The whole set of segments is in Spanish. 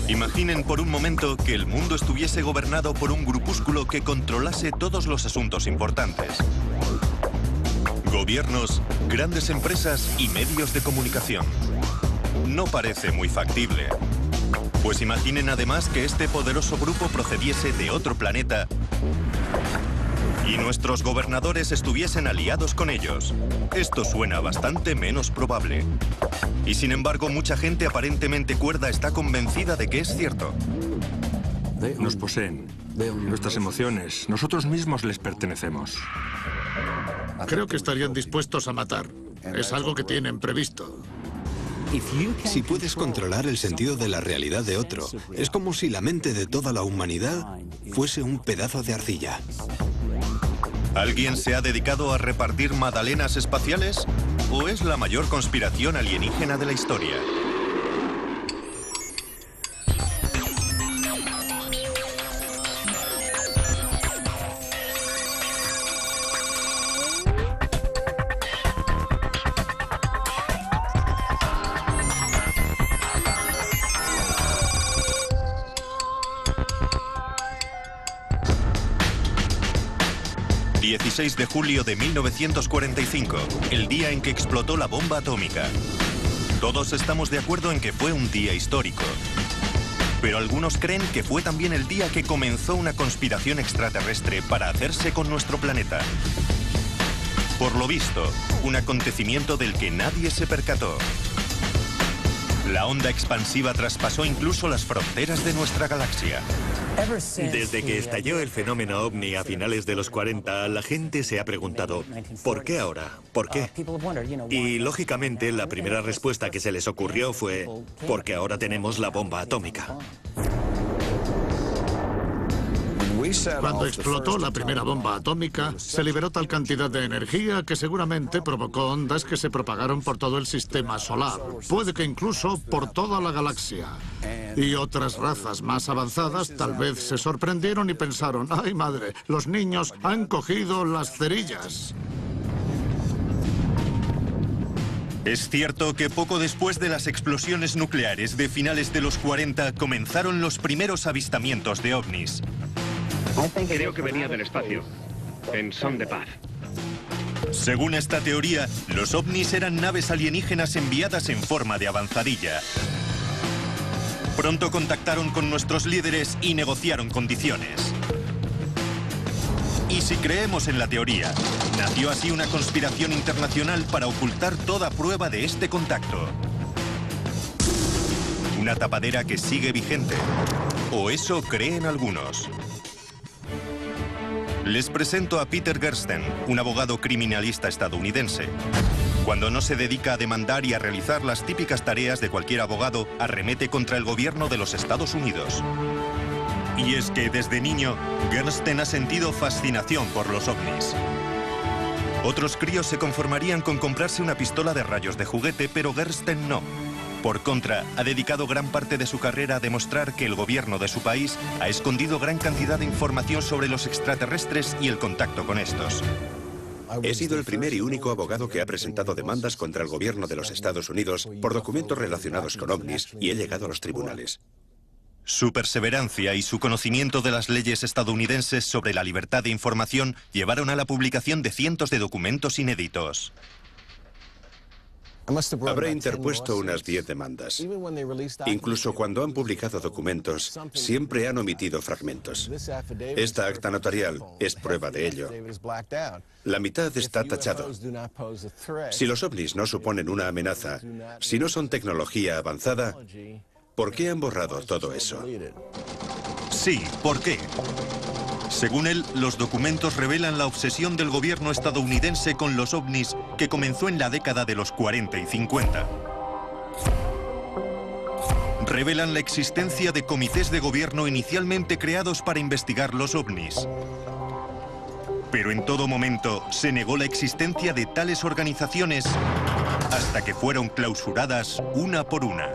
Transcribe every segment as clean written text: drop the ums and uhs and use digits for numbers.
Imaginen por un momento que el mundo estuviese gobernado por un grupúsculo que controlase todos los asuntos importantes. Gobiernos, grandes empresas y medios de comunicación. No parece muy factible. Pues imaginen además que este poderoso grupo procediese de otro planeta y nuestros gobernadores estuviesen aliados con ellos. Esto suena bastante menos probable. Y sin embargo, mucha gente aparentemente cuerda está convencida de que es cierto. Nos poseen, nuestras emociones, nosotros mismos les pertenecemos. Creo que estarían dispuestos a matar. Es algo que tienen previsto. Si puedes controlar el sentido de la realidad de otro, es como si la mente de toda la humanidad fuese un pedazo de arcilla. ¿Alguien se ha dedicado a repartir magdalenas espaciales? ¿O es la mayor conspiración alienígena de la historia? ...16 de julio de 1945, el día en que explotó la bomba atómica. Todos estamos de acuerdo en que fue un día histórico. Pero algunos creen que fue también el día que comenzó una conspiración extraterrestre para hacerse con nuestro planeta. Por lo visto, un acontecimiento del que nadie se percató. La onda expansiva traspasó incluso las fronteras de nuestra galaxia. Desde que estalló el fenómeno OVNI a finales de los 40, la gente se ha preguntado, ¿por qué ahora? ¿Por qué? Y lógicamente la primera respuesta que se les ocurrió fue, porque ahora tenemos la bomba atómica. Cuando explotó la primera bomba atómica, se liberó tal cantidad de energía que seguramente provocó ondas que se propagaron por todo el sistema solar. Puede que incluso por toda la galaxia. Y otras razas más avanzadas tal vez se sorprendieron y pensaron, ¡ay madre! Los niños han cogido las cerillas. Es cierto que poco después de las explosiones nucleares de finales de los 40 comenzaron los primeros avistamientos de ovnis. Creo que venía del espacio, en son de paz. Según esta teoría, los ovnis eran naves alienígenas enviadas en forma de avanzadilla. Pronto contactaron con nuestros líderes y negociaron condiciones. Y si creemos en la teoría, nació así una conspiración internacional para ocultar toda prueba de este contacto. Una tapadera que sigue vigente, o eso creen algunos. Les presento a Peter Gersten, un abogado criminalista estadounidense. Cuando no se dedica a demandar y a realizar las típicas tareas de cualquier abogado, arremete contra el gobierno de los Estados Unidos. Y es que desde niño, Gersten ha sentido fascinación por los ovnis. Otros críos se conformarían con comprarse una pistola de rayos de juguete, pero Gersten no. Por contra, ha dedicado gran parte de su carrera a demostrar que el gobierno de su país ha escondido gran cantidad de información sobre los extraterrestres y el contacto con estos. He sido el primer y único abogado que ha presentado demandas contra el gobierno de los Estados Unidos por documentos relacionados con ovnis y he llegado a los tribunales. Su perseverancia y su conocimiento de las leyes estadounidenses sobre la libertad de información llevaron a la publicación de cientos de documentos inéditos. Habré interpuesto unas 10 demandas. Incluso cuando han publicado documentos, siempre han omitido fragmentos. Esta acta notarial es prueba de ello. La mitad está tachado. Si los ovnis no suponen una amenaza, si no son tecnología avanzada, ¿por qué han borrado todo eso? Sí, ¿por qué? Según él, los documentos revelan la obsesión del gobierno estadounidense con los ovnis que comenzó en la década de los 40 y 50. Revelan la existencia de comités de gobierno inicialmente creados para investigar los ovnis. Pero en todo momento se negó la existencia de tales organizaciones hasta que fueron clausuradas una por una.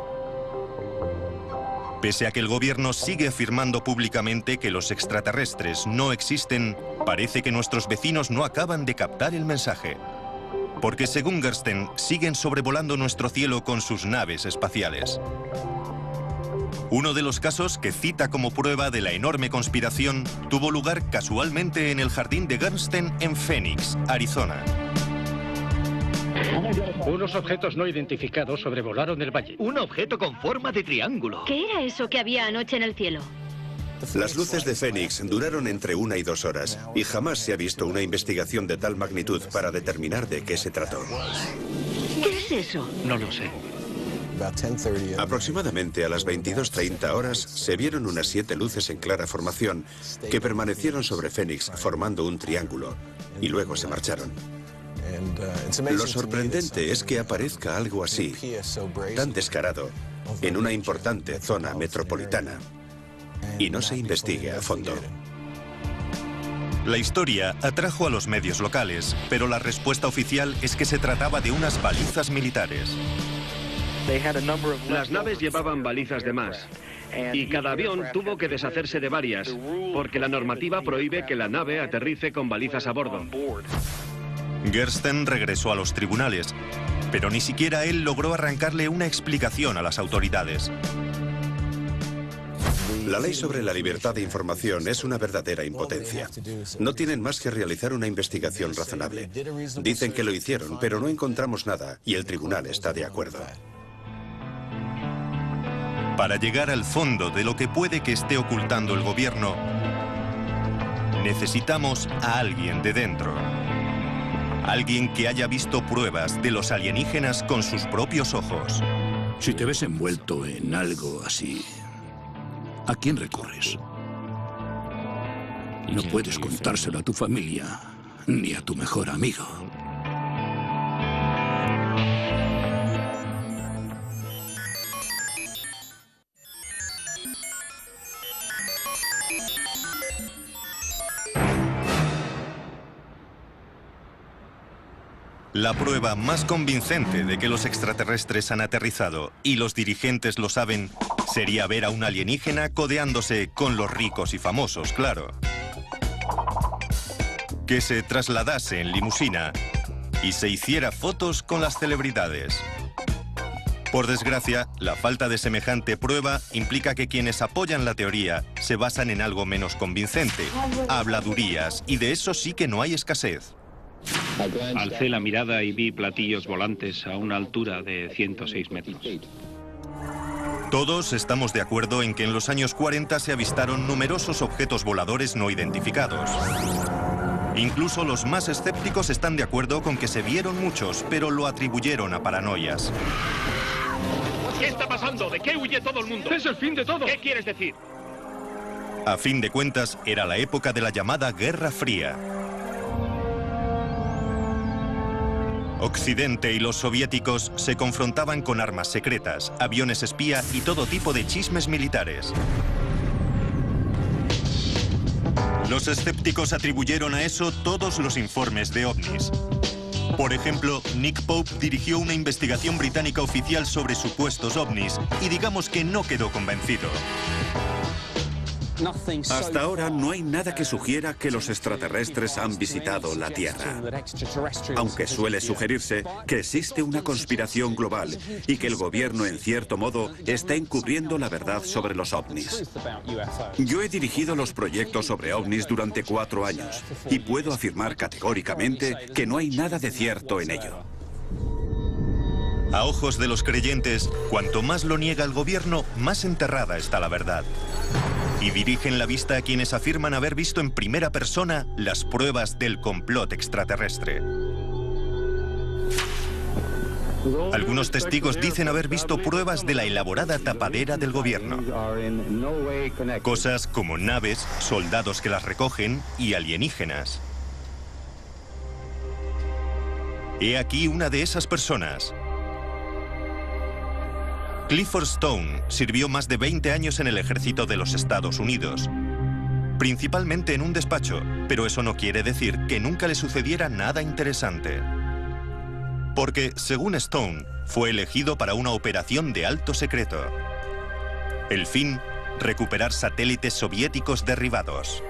Pese a que el gobierno sigue afirmando públicamente que los extraterrestres no existen, parece que nuestros vecinos no acaban de captar el mensaje. Porque según Gersten, siguen sobrevolando nuestro cielo con sus naves espaciales. Uno de los casos que cita como prueba de la enorme conspiración tuvo lugar casualmente en el jardín de Gersten en Phoenix, Arizona. Unos objetos no identificados sobrevolaron el valle. Un objeto con forma de triángulo. ¿Qué era eso que había anoche en el cielo? Las luces de Phoenix duraron entre 1 y 2 horas y jamás se ha visto una investigación de tal magnitud para determinar de qué se trató. ¿Qué es eso? No lo sé. Aproximadamente a las 22:30 horas se vieron unas 7 luces en clara formación que permanecieron sobre Phoenix formando un triángulo y luego se marcharon. Lo sorprendente es que aparezca algo así, tan descarado, en una importante zona metropolitana y no se investigue a fondo. La historia atrajo a los medios locales, pero la respuesta oficial es que se trataba de unas balizas militares. Las naves llevaban balizas de más y cada avión tuvo que deshacerse de varias porque la normativa prohíbe que la nave aterrice con balizas a bordo. Gersten regresó a los tribunales, pero ni siquiera él logró arrancarle una explicación a las autoridades. La ley sobre la libertad de información es una verdadera impotencia. No tienen más que realizar una investigación razonable. Dicen que lo hicieron, pero no encontramos nada y el tribunal está de acuerdo. Para llegar al fondo de lo que puede que esté ocultando el gobierno, necesitamos a alguien de dentro. Alguien que haya visto pruebas de los alienígenas con sus propios ojos. Si te ves envuelto en algo así, ¿a quién recurres? No puedes contárselo a tu familia ni a tu mejor amigo. La prueba más convincente de que los extraterrestres han aterrizado, y los dirigentes lo saben, sería ver a un alienígena codeándose con los ricos y famosos, claro. Que se trasladase en limusina y se hiciera fotos con las celebridades. Por desgracia, la falta de semejante prueba implica que quienes apoyan la teoría se basan en algo menos convincente, habladurías, y de eso sí que no hay escasez. Alcé la mirada y vi platillos volantes a una altura de 106 metros. Todos estamos de acuerdo en que en los años 40 se avistaron numerosos objetos voladores no identificados. Incluso los más escépticos están de acuerdo con que se vieron muchos, pero lo atribuyeron a paranoias. ¿Qué está pasando? ¿De qué huye todo el mundo? ¡Es el fin de todo! ¿Qué quieres decir? A fin de cuentas, era la época de la llamada Guerra Fría. Occidente y los soviéticos se confrontaban con armas secretas, aviones espía y todo tipo de chismes militares. Los escépticos atribuyeron a eso todos los informes de ovnis. Por ejemplo, Nick Pope dirigió una investigación británica oficial sobre supuestos ovnis y digamos que no quedó convencido. Hasta ahora no hay nada que sugiera que los extraterrestres han visitado la Tierra. Aunque suele sugerirse que existe una conspiración global y que el gobierno, en cierto modo, está encubriendo la verdad sobre los ovnis. Yo he dirigido los proyectos sobre ovnis durante 4 años y puedo afirmar categóricamente que no hay nada de cierto en ello. A ojos de los creyentes, cuanto más lo niega el gobierno, más enterrada está la verdad. Y dirigen la vista a quienes afirman haber visto en primera persona las pruebas del complot extraterrestre. Algunos testigos dicen haber visto pruebas de la elaborada tapadera del gobierno. Cosas como naves, soldados que las recogen y alienígenas. He aquí una de esas personas. Clifford Stone sirvió más de 20 años en el ejército de los Estados Unidos, principalmente en un despacho, pero eso no quiere decir que nunca le sucediera nada interesante. Porque, según Stone, fue elegido para una operación de alto secreto. El fin, recuperar satélites soviéticos derribados.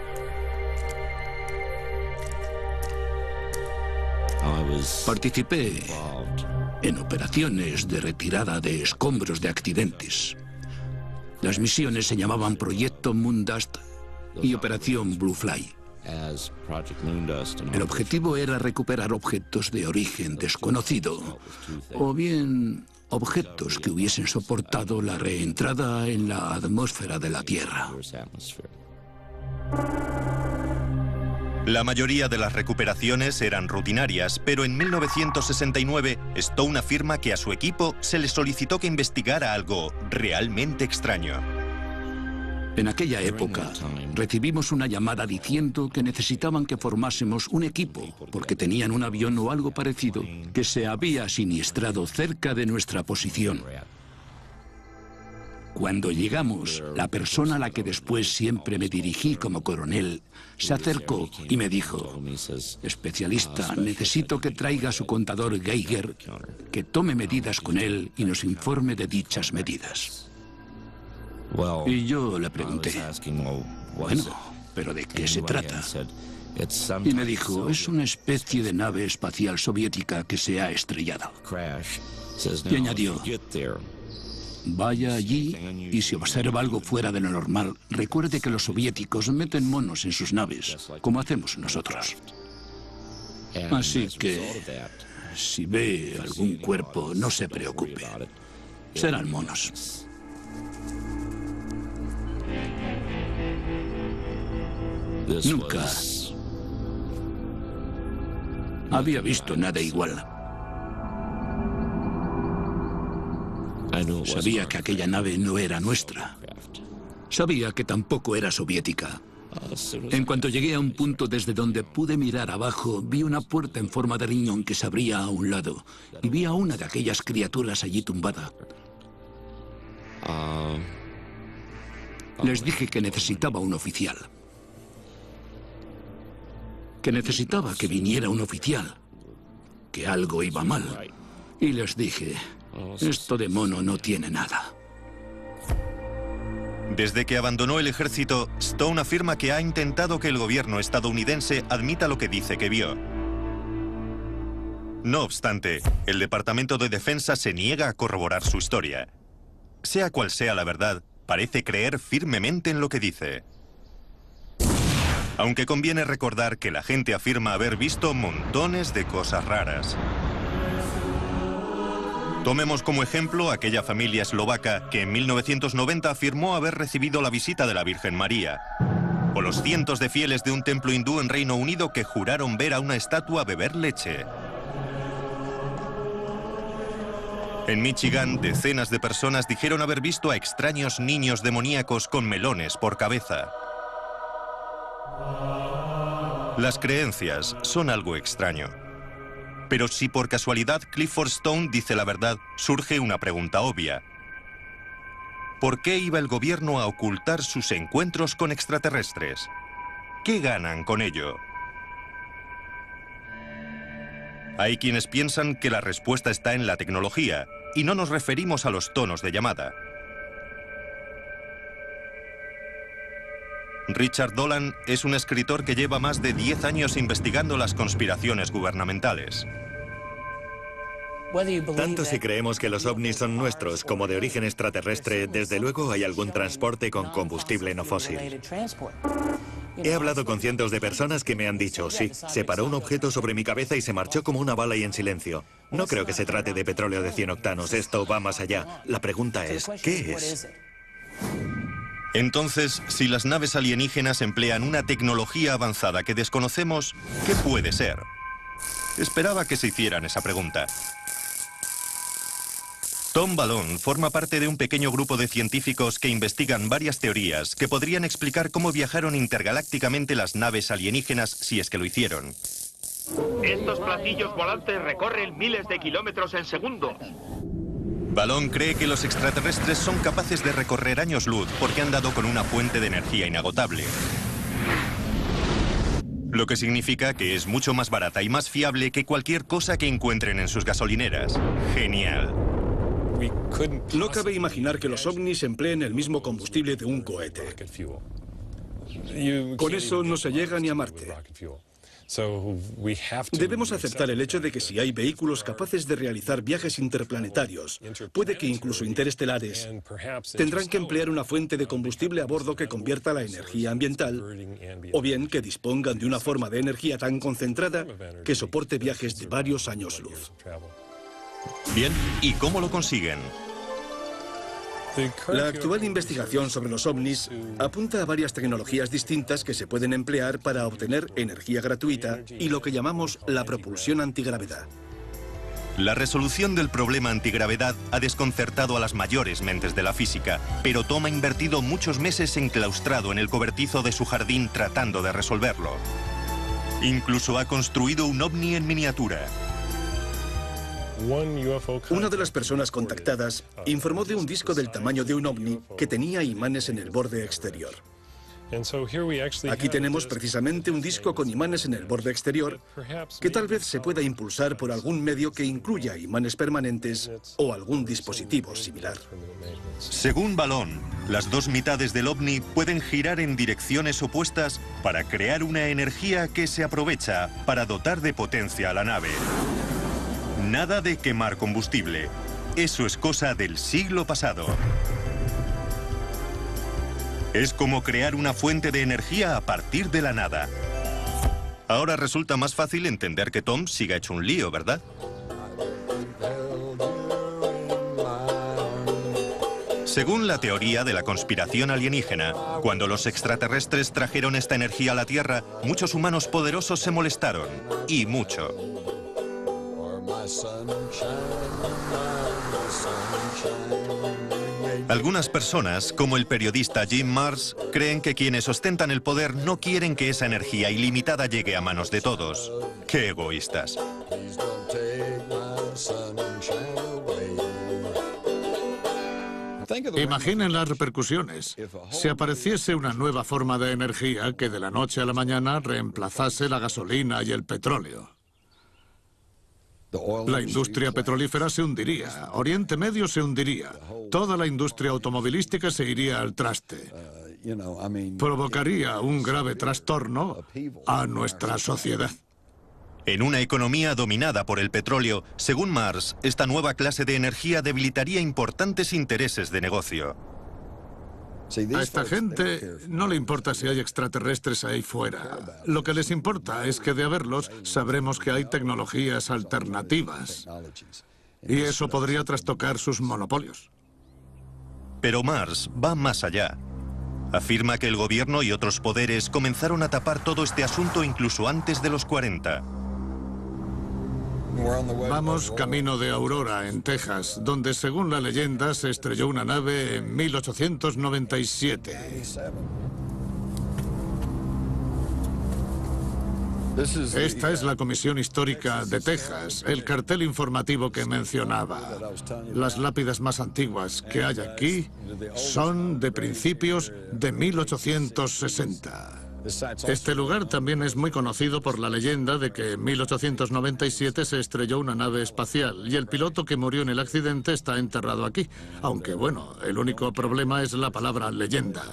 Las misiones se llamaban Proyecto Moondust y Operación Bluefly. El objetivo era recuperar objetos de origen desconocido, o bien objetos que hubiesen soportado la reentrada en la atmósfera de la Tierra. La mayoría de las recuperaciones eran rutinarias, pero en 1969 Stone afirma que a su equipo se le solicitó que investigara algo realmente extraño. En aquella época, recibimos una llamada diciendo que necesitaban que formásemos un equipo porque tenían un avión o algo parecido que se había siniestrado cerca de nuestra posición. Cuando llegamos, la persona a la que después siempre me dirigí como coronel se acercó y me dijo: especialista, necesito que traiga su contador Geiger, que tome medidas con él y nos informe de dichas medidas. Y yo le pregunté, bueno, ¿pero de qué se trata? Y me dijo, es una especie de nave espacial soviética que se ha estrellado. Y añadió, vaya allí y si observa algo fuera de lo normal, recuerde que los soviéticos meten monos en sus naves, como hacemos nosotros. Así que, si ve algún cuerpo, no se preocupe. Serán monos. Nunca había visto nada igual. Sabía que aquella nave no era nuestra. Sabía que tampoco era soviética. En cuanto llegué a un punto desde donde pude mirar abajo, vi una puerta en forma de riñón que se abría a un lado y vi a una de aquellas criaturas allí tumbada. Les dije que necesitaba un oficial. Que necesitaba que viniera un oficial. Que algo iba mal. Y les dije, esto de mono no tiene nada. Desde que abandonó el ejército, Stone afirma que ha intentado que el gobierno estadounidense admita lo que dice que vio. No obstante, el Departamento de Defensa se niega a corroborar su historia. Sea cual sea la verdad, parece creer firmemente en lo que dice. Aunque conviene recordar que la gente afirma haber visto montones de cosas raras. Tomemos como ejemplo aquella familia eslovaca que en 1990 afirmó haber recibido la visita de la Virgen María. O los cientos de fieles de un templo hindú en Reino Unido que juraron ver a una estatua beber leche. En Michigan, decenas de personas dijeron haber visto a extraños niños demoníacos con melones por cabeza. Las creencias son algo extraño. Pero si por casualidad Clifford Stone dice la verdad, surge una pregunta obvia. ¿Por qué iba el gobierno a ocultar sus encuentros con extraterrestres? ¿Qué ganan con ello? Hay quienes piensan que la respuesta está en la tecnología, y no nos referimos a los tonos de llamada. Richard Dolan es un escritor que lleva más de 10 años investigando las conspiraciones gubernamentales. Tanto si creemos que los ovnis son nuestros como de origen extraterrestre, desde luego hay algún transporte con combustible no fósil. He hablado con cientos de personas que me han dicho, sí, se paró un objeto sobre mi cabeza y se marchó como una bala y en silencio. No creo que se trate de petróleo de 100 octanos, esto va más allá. La pregunta es, ¿qué es? Entonces, si las naves alienígenas emplean una tecnología avanzada que desconocemos, ¿qué puede ser? Esperaba que se hicieran esa pregunta. Tom Ballone forma parte de un pequeño grupo de científicos que investigan varias teorías que podrían explicar cómo viajaron intergalácticamente las naves alienígenas si es que lo hicieron. Estos platillos volantes recorren miles de kilómetros en segundo. Ballone cree que los extraterrestres son capaces de recorrer años luz porque han dado con una fuente de energía inagotable. Lo que significa que es mucho más barata y más fiable que cualquier cosa que encuentren en sus gasolineras. Genial. No cabe imaginar que los ovnis empleen el mismo combustible de un cohete. Con eso no se llega ni a Marte. Debemos aceptar el hecho de que si hay vehículos capaces de realizar viajes interplanetarios, puede que incluso interestelares, tendrán que emplear una fuente de combustible a bordo que convierta la energía ambiental, o bien que dispongan de una forma de energía tan concentrada que soporte viajes de varios años luz. Bien, ¿y cómo lo consiguen? La actual investigación sobre los ovnis apunta a varias tecnologías distintas que se pueden emplear para obtener energía gratuita y lo que llamamos la propulsión antigravedad. La resolución del problema antigravedad ha desconcertado a las mayores mentes de la física, pero Tom ha invertido muchos meses enclaustrado en el cobertizo de su jardín tratando de resolverlo. Incluso ha construido un ovni en miniatura. Una de las personas contactadas informó de un disco del tamaño de un ovni que tenía imanes en el borde exterior. Aquí tenemos precisamente un disco con imanes en el borde exterior que tal vez se pueda impulsar por algún medio que incluya imanes permanentes o algún dispositivo similar. Según Balón, las dos mitades del ovni pueden girar en direcciones opuestas para crear una energía que se aprovecha para dotar de potencia a la nave. Nada de quemar combustible. Eso es cosa del siglo pasado. Es como crear una fuente de energía a partir de la nada. Ahora resulta más fácil entender que Tom siga hecho un lío, ¿verdad? Según la teoría de la conspiración alienígena, cuando los extraterrestres trajeron esta energía a la Tierra, muchos humanos poderosos se molestaron. Y mucho. Algunas personas, como el periodista Jim Marrs, creen que quienes ostentan el poder no quieren que esa energía ilimitada llegue a manos de todos. ¡Qué egoístas! Imaginen las repercusiones. Si apareciese una nueva forma de energía que de la noche a la mañana reemplazase la gasolina y el petróleo. La industria petrolífera se hundiría, Oriente Medio se hundiría, toda la industria automovilística se iría al traste. Provocaría un grave trastorno a nuestra sociedad. En una economía dominada por el petróleo, según Marrs, esta nueva clase de energía debilitaría importantes intereses de negocio. A esta gente no le importa si hay extraterrestres ahí fuera. Lo que les importa es que de haberlos sabremos que hay tecnologías alternativas. Y eso podría trastocar sus monopolios. Pero Marrs va más allá. Afirma que el gobierno y otros poderes comenzaron a tapar todo este asunto incluso antes de los 40. Vamos camino de Aurora, en Texas, donde según la leyenda se estrelló una nave en 1897. Esta es la Comisión Histórica de Texas, el cartel informativo que mencionaba. Las lápidas más antiguas que hay aquí son de principios de 1860. Este lugar también es muy conocido por la leyenda de que en 1897 se estrelló una nave espacial y el piloto que murió en el accidente está enterrado aquí. Aunque bueno, el único problema es la palabra leyenda.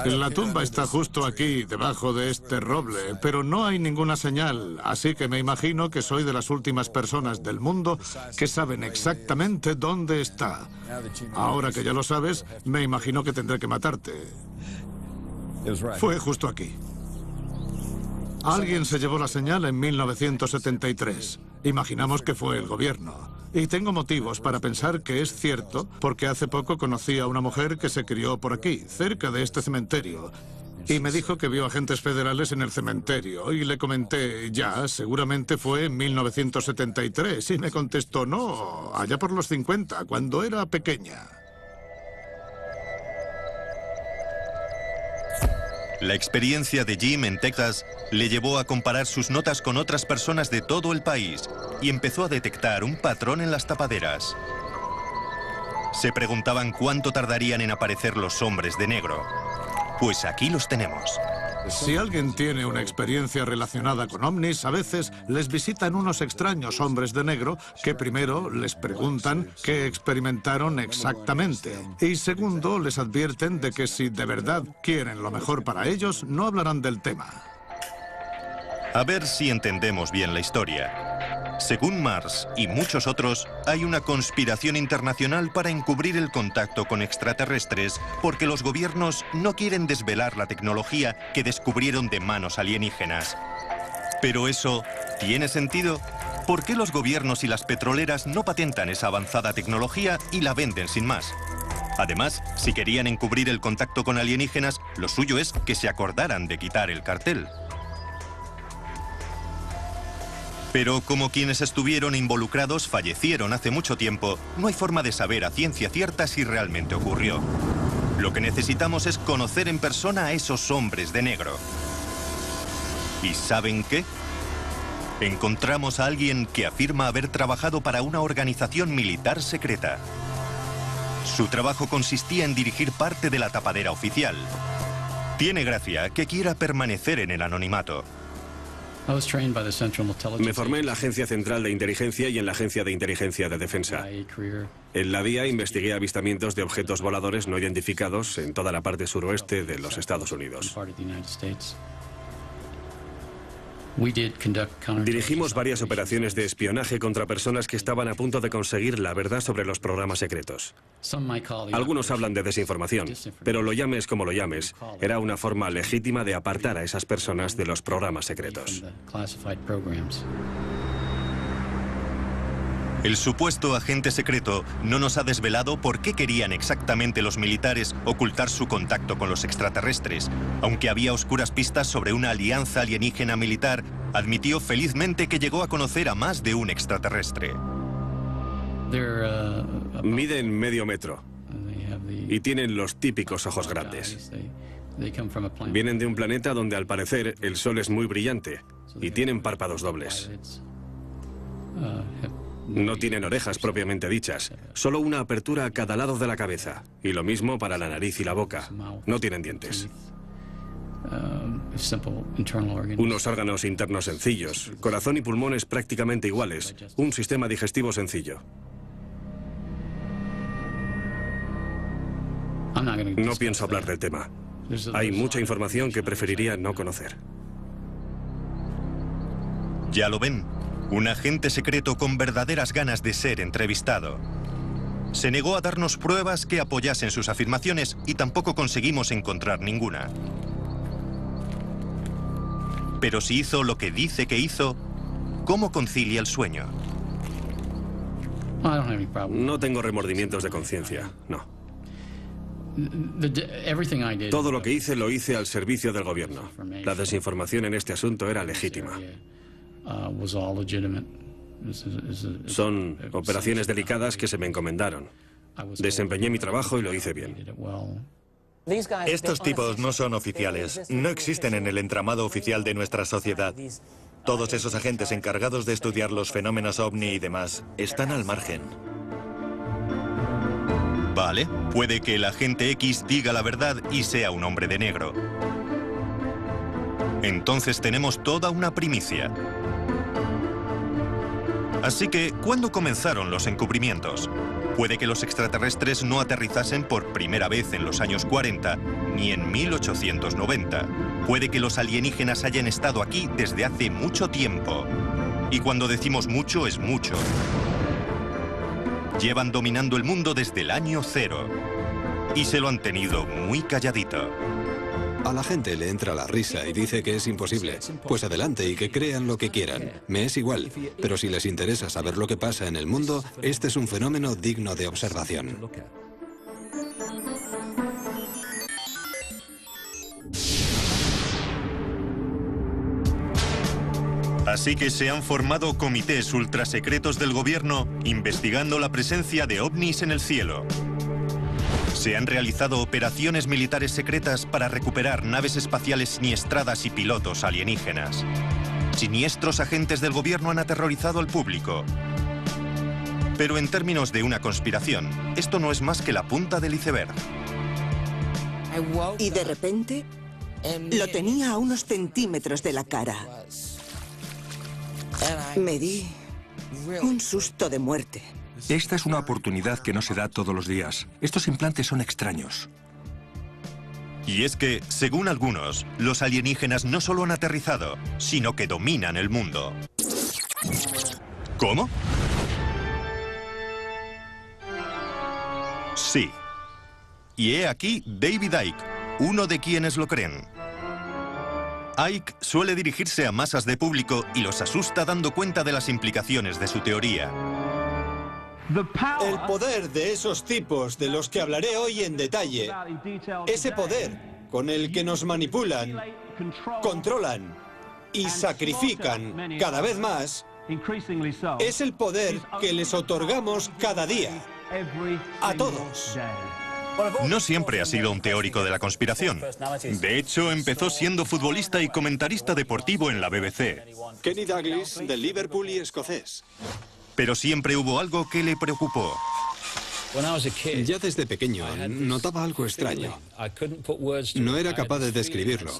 La tumba está justo aquí, debajo de este roble, pero no hay ninguna señal, así que me imagino que soy de las últimas personas del mundo que saben exactamente dónde está. Ahora que ya lo sabes, me imagino que tendré que matarte. Fue justo aquí. Alguien se llevó la señal en 1973. Imaginamos que fue el gobierno. Y tengo motivos para pensar que es cierto, porque hace poco conocí a una mujer que se crió por aquí, cerca de este cementerio. Y me dijo que vio agentes federales en el cementerio. Y le comenté, ya, seguramente fue en 1973. Y me contestó, no, allá por los 50, cuando era pequeña. La experiencia de Jim en Texas le llevó a comparar sus notas con otras personas de todo el país y empezó a detectar un patrón en las tapaderas. Se preguntaban cuánto tardarían en aparecer los hombres de negro. Pues aquí los tenemos. Si alguien tiene una experiencia relacionada con ovnis, a veces les visitan unos extraños hombres de negro que primero les preguntan qué experimentaron exactamente. Y segundo, les advierten de que si de verdad quieren lo mejor para ellos, no hablarán del tema. A ver si entendemos bien la historia. Según Mars y muchos otros, hay una conspiración internacional para encubrir el contacto con extraterrestres porque los gobiernos no quieren desvelar la tecnología que descubrieron de manos alienígenas. ¿Pero eso tiene sentido? ¿Por qué los gobiernos y las petroleras no patentan esa avanzada tecnología y la venden sin más? Además, si querían encubrir el contacto con alienígenas, lo suyo es que se acordaran de quitar el cartel. Pero como quienes estuvieron involucrados fallecieron hace mucho tiempo, no hay forma de saber a ciencia cierta si realmente ocurrió. Lo que necesitamos es conocer en persona a esos hombres de negro. ¿Y saben qué? Encontramos a alguien que afirma haber trabajado para una organización militar secreta. Su trabajo consistía en dirigir parte de la tapadera oficial. Tiene gracia que quiera permanecer en el anonimato. Me formé en la Agencia Central de Inteligencia y en la Agencia de Inteligencia de Defensa. En la DIA investigué avistamientos de objetos voladores no identificados en toda la parte suroeste de los Estados Unidos. Dirigimos varias operaciones de espionaje contra personas que estaban a punto de conseguir la verdad sobre los programas secretos. Algunos hablan de desinformación, pero lo llames como lo llames, era una forma legítima de apartar a esas personas de los programas secretos. El supuesto agente secreto no nos ha desvelado por qué querían exactamente los militares ocultar su contacto con los extraterrestres. Aunque había oscuras pistas sobre una alianza alienígena militar, admitió felizmente que llegó a conocer a más de un extraterrestre. Miden medio metro y tienen los típicos ojos grandes. Vienen de un planeta donde al parecer el sol es muy brillante y tienen párpados dobles. No tienen orejas propiamente dichas, solo una apertura a cada lado de la cabeza. Y lo mismo para la nariz y la boca. No tienen dientes. Unos órganos internos sencillos, corazón y pulmones prácticamente iguales, un sistema digestivo sencillo. No pienso hablar del tema. Hay mucha información que preferiría no conocer. Ya lo ven. Un agente secreto con verdaderas ganas de ser entrevistado. Se negó a darnos pruebas que apoyasen sus afirmaciones y tampoco conseguimos encontrar ninguna. Pero si hizo lo que dice que hizo, ¿cómo concilia el sueño? No tengo remordimientos de conciencia, no. Todo lo que hice lo hice al servicio del gobierno. La desinformación en este asunto era legítima. Son operaciones delicadas que se me encomendaron. Desempeñé mi trabajo y lo hice bien. Estos tipos no son oficiales, no existen en el entramado oficial de nuestra sociedad. Todos esos agentes encargados de estudiar los fenómenos ovni y demás están al margen. Vale, puede que el agente X diga la verdad y sea un hombre de negro. Entonces tenemos toda una primicia. Así que, ¿cuándo comenzaron los encubrimientos? Puede que los extraterrestres no aterrizasen por primera vez en los años 40, ni en 1890. Puede que los alienígenas hayan estado aquí desde hace mucho tiempo. Y cuando decimos mucho, es mucho. Llevan dominando el mundo desde el año 0. Y se lo han tenido muy calladito. A la gente le entra la risa y dice que es imposible. Pues adelante y que crean lo que quieran. Me es igual. Pero si les interesa saber lo que pasa en el mundo, este es un fenómeno digno de observación. Así que se han formado comités ultrasecretos del gobierno investigando la presencia de ovnis en el cielo. Se han realizado operaciones militares secretas para recuperar naves espaciales siniestradas y pilotos alienígenas. Siniestros agentes del gobierno han aterrorizado al público. Pero en términos de una conspiración, esto no es más que la punta del iceberg. Y de repente, lo tenía a unos centímetros de la cara. Me di un susto de muerte. Esta es una oportunidad que no se da todos los días. Estos implantes son extraños. Y es que, según algunos, los alienígenas no solo han aterrizado, sino que dominan el mundo. ¿Cómo? Sí. Y he aquí David Icke, uno de quienes lo creen. Icke suele dirigirse a masas de público y los asusta dando cuenta de las implicaciones de su teoría. El poder de esos tipos de los que hablaré hoy en detalle, ese poder con el que nos manipulan, controlan y sacrifican cada vez más, es el poder que les otorgamos cada día, a todos. No siempre ha sido un teórico de la conspiración. De hecho, empezó siendo futbolista y comentarista deportivo en la BBC. Kenny Dalglish, del Liverpool y escocés. Pero siempre hubo algo que le preocupó. Ya desde pequeño notaba algo extraño. No era capaz de describirlo,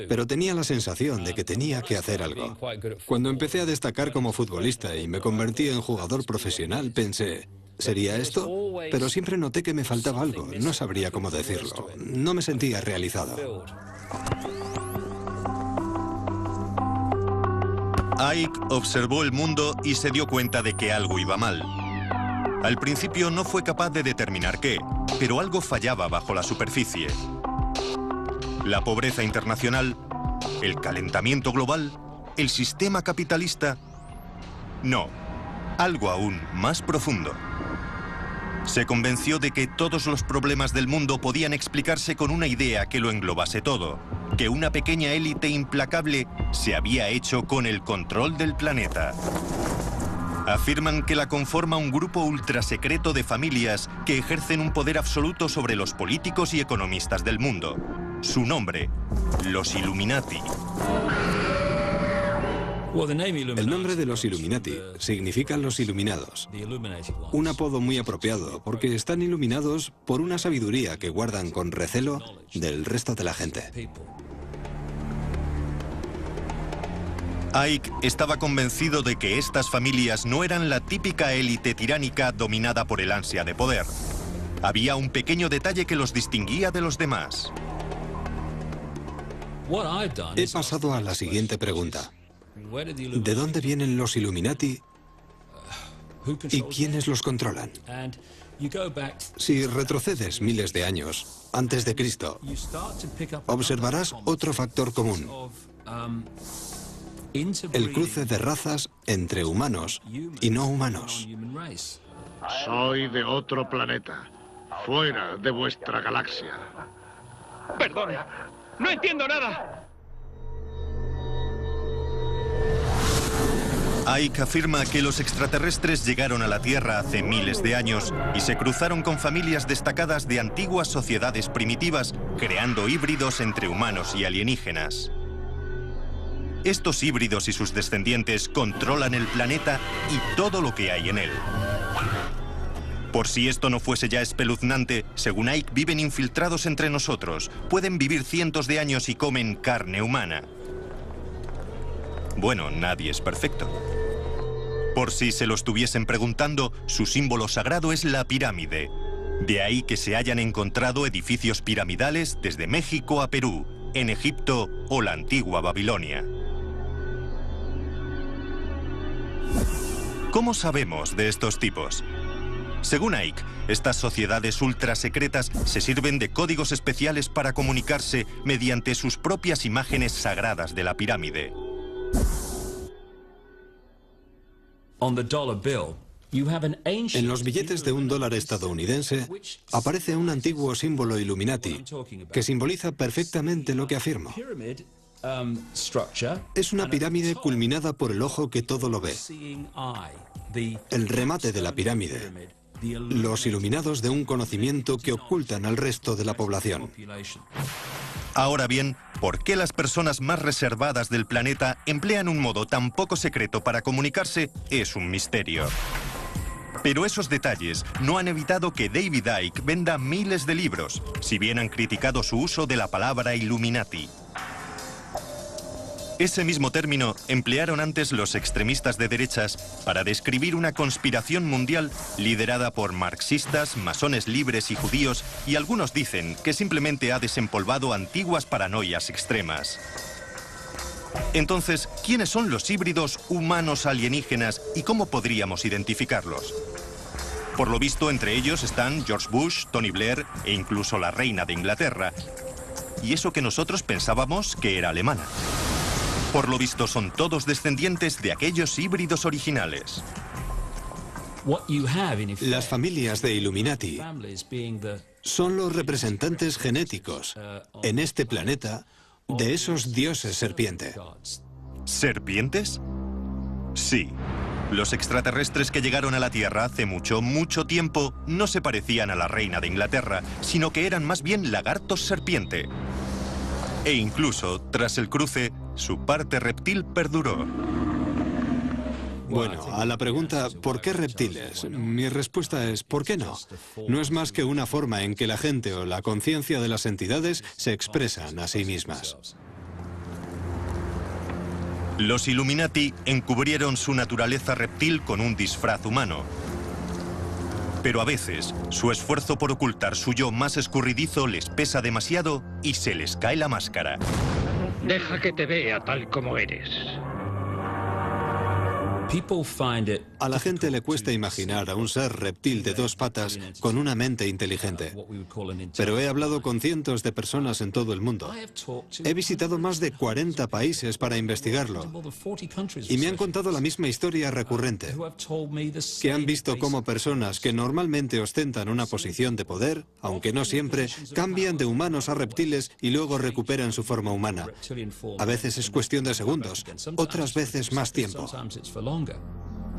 pero tenía la sensación de que tenía que hacer algo. Cuando empecé a destacar como futbolista y me convertí en jugador profesional, pensé, ¿sería esto? Pero siempre noté que me faltaba algo, no sabría cómo decirlo. No me sentía realizado. Icke observó el mundo y se dio cuenta de que algo iba mal. Al principio no fue capaz de determinar qué, pero algo fallaba bajo la superficie. La pobreza internacional, el calentamiento global, el sistema capitalista. No, algo aún más profundo. Se convenció de que todos los problemas del mundo podían explicarse con una idea que lo englobase todo, que una pequeña élite implacable se había hecho con el control del planeta. Afirman que la conforma un grupo ultrasecreto de familias que ejercen un poder absoluto sobre los políticos y economistas del mundo. Su nombre, los Illuminati. El nombre de los Illuminati significa los iluminados. Un apodo muy apropiado porque están iluminados por una sabiduría que guardan con recelo del resto de la gente. Icke estaba convencido de que estas familias no eran la típica élite tiránica dominada por el ansia de poder. Había un pequeño detalle que los distinguía de los demás. He pasado a la siguiente pregunta. ¿De dónde vienen los Illuminati y quiénes los controlan? Si retrocedes miles de años antes de Cristo, observarás otro factor común. El cruce de razas entre humanos y no humanos. Soy de otro planeta, fuera de vuestra galaxia. Perdón, no entiendo nada. Icke afirma que los extraterrestres llegaron a la Tierra hace miles de años y se cruzaron con familias destacadas de antiguas sociedades primitivas, creando híbridos entre humanos y alienígenas. Estos híbridos y sus descendientes controlan el planeta y todo lo que hay en él. Por si esto no fuese ya espeluznante, según Icke viven infiltrados entre nosotros, pueden vivir cientos de años y comen carne humana. Bueno, nadie es perfecto. Por si se lo estuviesen preguntando, su símbolo sagrado es la pirámide. De ahí que se hayan encontrado edificios piramidales desde México a Perú, en Egipto o la antigua Babilonia. ¿Cómo sabemos de estos tipos? Según Icke, estas sociedades ultrasecretas se sirven de códigos especiales para comunicarse mediante sus propias imágenes sagradas de la pirámide. En los billetes de $1 estadounidense aparece un antiguo símbolo Illuminati que simboliza perfectamente lo que afirmo. Es una pirámide culminada por el ojo que todo lo ve. El remate de la pirámide. Los iluminados de un conocimiento que ocultan al resto de la población. Ahora bien, ¿por qué las personas más reservadas del planeta emplean un modo tan poco secreto para comunicarse? Es un misterio. Pero esos detalles no han evitado que David Icke venda miles de libros, si bien han criticado su uso de la palabra Illuminati. Ese mismo término emplearon antes los extremistas de derechas para describir una conspiración mundial liderada por marxistas, masones libres y judíos, y algunos dicen que simplemente ha desempolvado antiguas paranoias extremas. Entonces, ¿quiénes son los híbridos humanos alienígenas y cómo podríamos identificarlos? Por lo visto, entre ellos están George Bush, Tony Blair e incluso la reina de Inglaterra. Y eso que nosotros pensábamos que era alemana. Por lo visto, son todos descendientes de aquellos híbridos originales. Las familias de Illuminati son los representantes genéticos en este planeta de esos dioses serpiente. ¿Serpientes? Sí. Los extraterrestres que llegaron a la Tierra hace mucho, mucho tiempo no se parecían a la reina de Inglaterra, sino que eran más bien lagartos serpiente. E incluso, tras el cruce, su parte reptil perduró. Bueno, a la pregunta ¿por qué reptiles? Mi respuesta es ¿por qué no? No es más que una forma en que la gente o la conciencia de las entidades se expresan a sí mismas. Los Illuminati encubrieron su naturaleza reptil con un disfraz humano. Pero a veces, su esfuerzo por ocultar su yo más escurridizo les pesa demasiado y se les cae la máscara. Deja que te vea tal como eres. A la gente le cuesta imaginar a un ser reptil de dos patas con una mente inteligente. Pero he hablado con cientos de personas en todo el mundo. He visitado más de 40 países para investigarlo. Y me han contado la misma historia recurrente. Que han visto cómo personas que normalmente ostentan una posición de poder, aunque no siempre, cambian de humanos a reptiles y luego recuperan su forma humana. A veces es cuestión de segundos, otras veces más tiempo.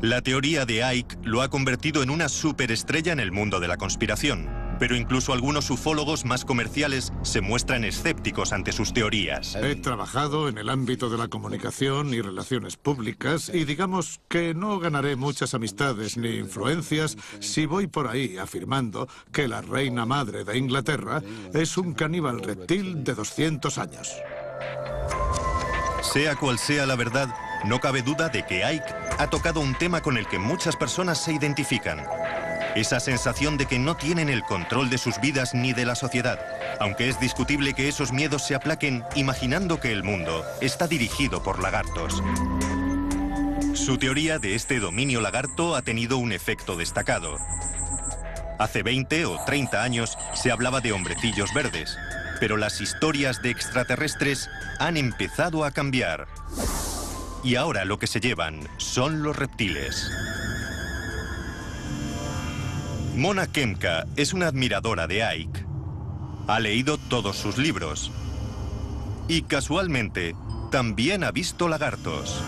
La teoría de Icke lo ha convertido en una superestrella en el mundo de la conspiración, pero incluso algunos ufólogos más comerciales se muestran escépticos ante sus teorías. He trabajado en el ámbito de la comunicación y relaciones públicas y digamos que no ganaré muchas amistades ni influencias si voy por ahí afirmando que la reina madre de Inglaterra es un caníbal reptil de 200 años. Sea cual sea la verdad, no cabe duda de que Icke ha tocado un tema con el que muchas personas se identifican. Esa sensación de que no tienen el control de sus vidas ni de la sociedad, aunque es discutible que esos miedos se aplaquen imaginando que el mundo está dirigido por lagartos. Su teoría de este dominio lagarto ha tenido un efecto destacado. Hace 20 o 30 años se hablaba de hombrecillos verdes, pero las historias de extraterrestres han empezado a cambiar. Y ahora lo que se llevan son los reptiles. Mona Kemka es una admiradora de Icke. Ha leído todos sus libros. Y casualmente, también ha visto lagartos.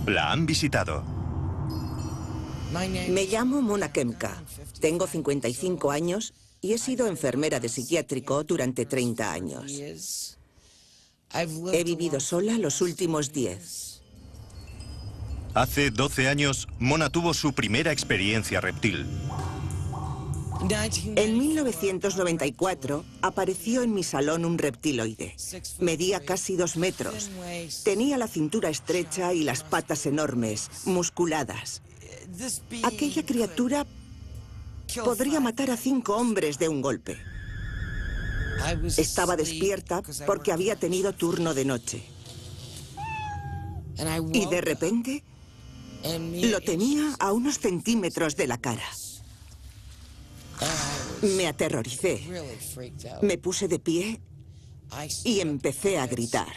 La han visitado. Me llamo Mona Kemka. Tengo 55 años y he sido enfermera de psiquiátrico durante 30 años. He vivido sola los últimos 10. Hace 12 años, Mona tuvo su primera experiencia reptil. En 1994 apareció en mi salón un reptiloide. Medía casi 2 metros. Tenía la cintura estrecha y las patas enormes, musculadas. Aquella criatura podría matar a 5 hombres de un golpe. Estaba despierta porque había tenido turno de noche. Y de repente, lo tenía a unos centímetros de la cara. Me aterroricé. Me puse de pie y empecé a gritar.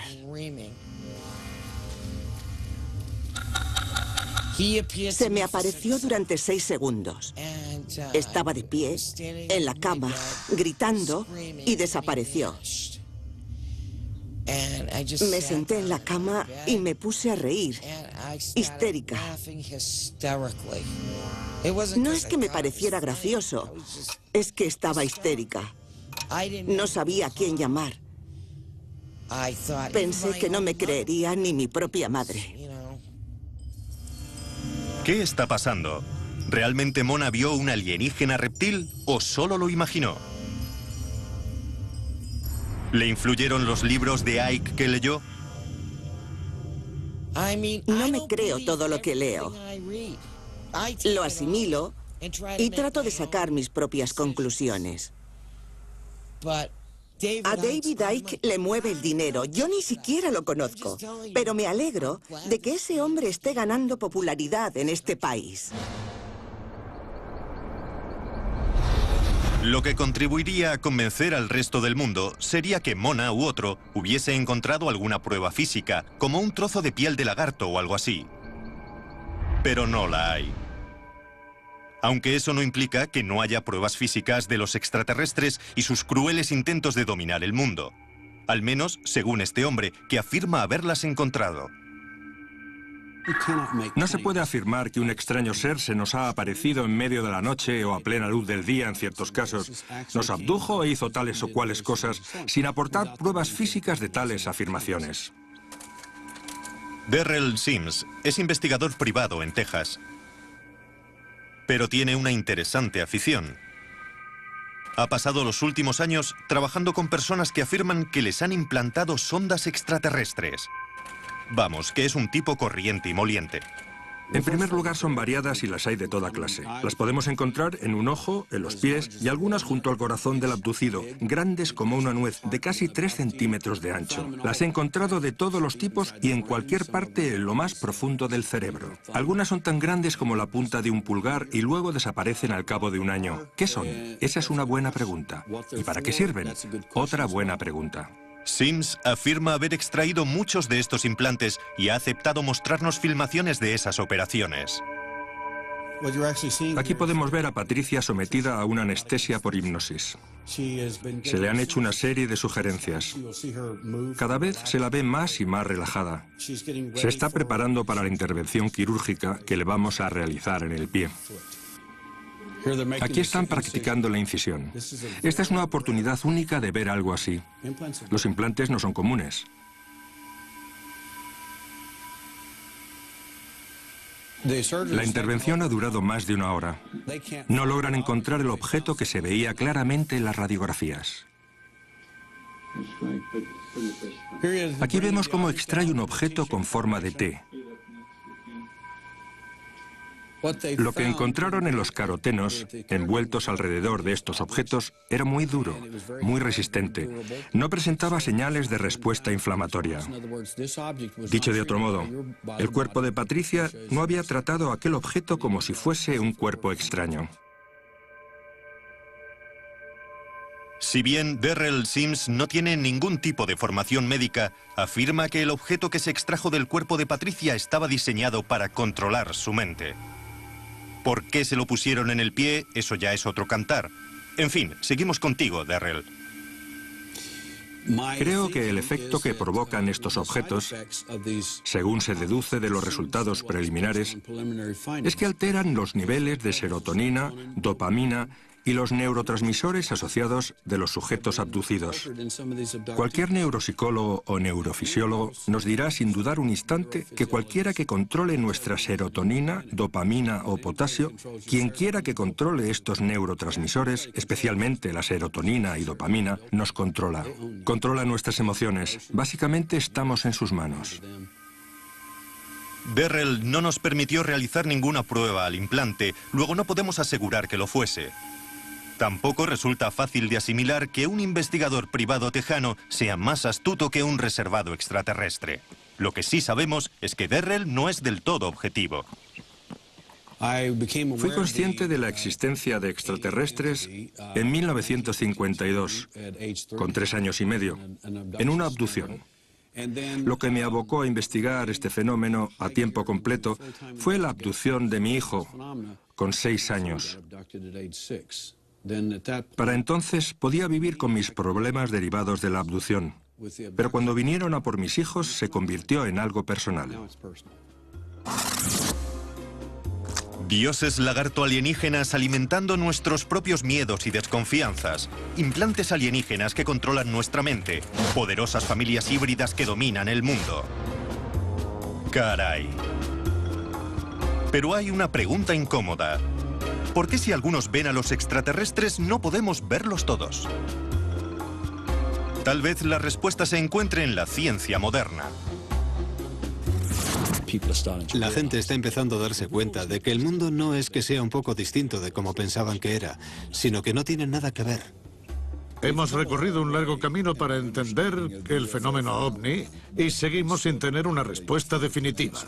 Se me apareció durante 6 segundos. Estaba de pie, en la cama, gritando y desapareció. Me senté en la cama y me puse a reír, histérica. No es que me pareciera gracioso, es que estaba histérica. No sabía a quién llamar. Pensé que no me creería ni mi propia madre. ¿Qué está pasando? ¿Realmente Mona vio un alienígena reptil o solo lo imaginó? ¿Le influyeron los libros de Icke que leyó? No me creo todo lo que leo. Lo asimilo y trato de sacar mis propias conclusiones. A David Icke le mueve el dinero. Yo ni siquiera lo conozco. Pero me alegro de que ese hombre esté ganando popularidad en este país. Lo que contribuiría a convencer al resto del mundo sería que Mona u otro hubiese encontrado alguna prueba física, como un trozo de piel de lagarto o algo así. Pero no la hay. Aunque eso no implica que no haya pruebas físicas de los extraterrestres y sus crueles intentos de dominar el mundo. Al menos, según este hombre, que afirma haberlas encontrado. No se puede afirmar que un extraño ser se nos ha aparecido en medio de la noche o a plena luz del día en ciertos casos, nos abdujo e hizo tales o cuales cosas sin aportar pruebas físicas de tales afirmaciones. Darrell Sims es investigador privado en Texas, pero tiene una interesante afición. Ha pasado los últimos años trabajando con personas que afirman que les han implantado sondas extraterrestres. Vamos, que es un tipo corriente y moliente. En primer lugar, son variadas y las hay de toda clase. Las podemos encontrar en un ojo, en los pies y algunas junto al corazón del abducido, grandes como una nuez, de casi 3 centímetros de ancho. Las he encontrado de todos los tipos y en cualquier parte en lo más profundo del cerebro. Algunas son tan grandes como la punta de un pulgar y luego desaparecen al cabo de un año. ¿Qué son? Esa es una buena pregunta. ¿Y para qué sirven? Otra buena pregunta. Sims afirma haber extraído muchos de estos implantes y ha aceptado mostrarnos filmaciones de esas operaciones. Aquí podemos ver a Patricia sometida a una anestesia por hipnosis. Se le han hecho una serie de sugerencias. Cada vez se la ve más y más relajada. Se está preparando para la intervención quirúrgica que le vamos a realizar en el pie. Aquí están practicando la incisión. Esta es una oportunidad única de ver algo así. Los implantes no son comunes. La intervención ha durado más de 1 hora. No logran encontrar el objeto que se veía claramente en las radiografías. Aquí vemos cómo extrae un objeto con forma de T. Lo que encontraron en los carotenos, envueltos alrededor de estos objetos, era muy duro, muy resistente. No presentaba señales de respuesta inflamatoria. Dicho de otro modo, el cuerpo de Patricia no había tratado aquel objeto como si fuese un cuerpo extraño. Si bien Darrell Sims no tiene ningún tipo de formación médica, afirma que el objeto que se extrajo del cuerpo de Patricia estaba diseñado para controlar su mente. ¿Por qué se lo pusieron en el pie? Eso ya es otro cantar. En fin, seguimos contigo, Darrell. Creo que el efecto que provocan estos objetos, según se deduce de los resultados preliminares, es que alteran los niveles de serotonina, dopamina y los neurotransmisores asociados de los sujetos abducidos. Cualquier neuropsicólogo o neurofisiólogo nos dirá sin dudar un instante que cualquiera que controle nuestra serotonina, dopamina o potasio, quien quiera que controle estos neurotransmisores, especialmente la serotonina y dopamina, nos controla. Controla nuestras emociones. Básicamente estamos en sus manos. Darrell no nos permitió realizar ninguna prueba al implante, luego no podemos asegurar que lo fuese. Tampoco resulta fácil de asimilar que un investigador privado tejano sea más astuto que un reservado extraterrestre. Lo que sí sabemos es que Darrell no es del todo objetivo. Fui consciente de la existencia de extraterrestres en 1952, con 3 años y medio, en una abducción. Lo que me abocó a investigar este fenómeno a tiempo completo fue la abducción de mi hijo, con 6 años. Para entonces podía vivir con mis problemas derivados de la abducción, pero cuando vinieron a por mis hijos se convirtió en algo personal. Dioses lagarto alienígenas alimentando nuestros propios miedos y desconfianzas. Implantes alienígenas que controlan nuestra mente. Poderosas familias híbridas que dominan el mundo. Caray. Pero hay una pregunta incómoda. ¿Por qué si algunos ven a los extraterrestres no podemos verlos todos? Tal vez la respuesta se encuentre en la ciencia moderna. La gente está empezando a darse cuenta de que el mundo no es que sea un poco distinto de como pensaban que era, sino que no tiene nada que ver. Hemos recorrido un largo camino para entender el fenómeno ovni y seguimos sin tener una respuesta definitiva.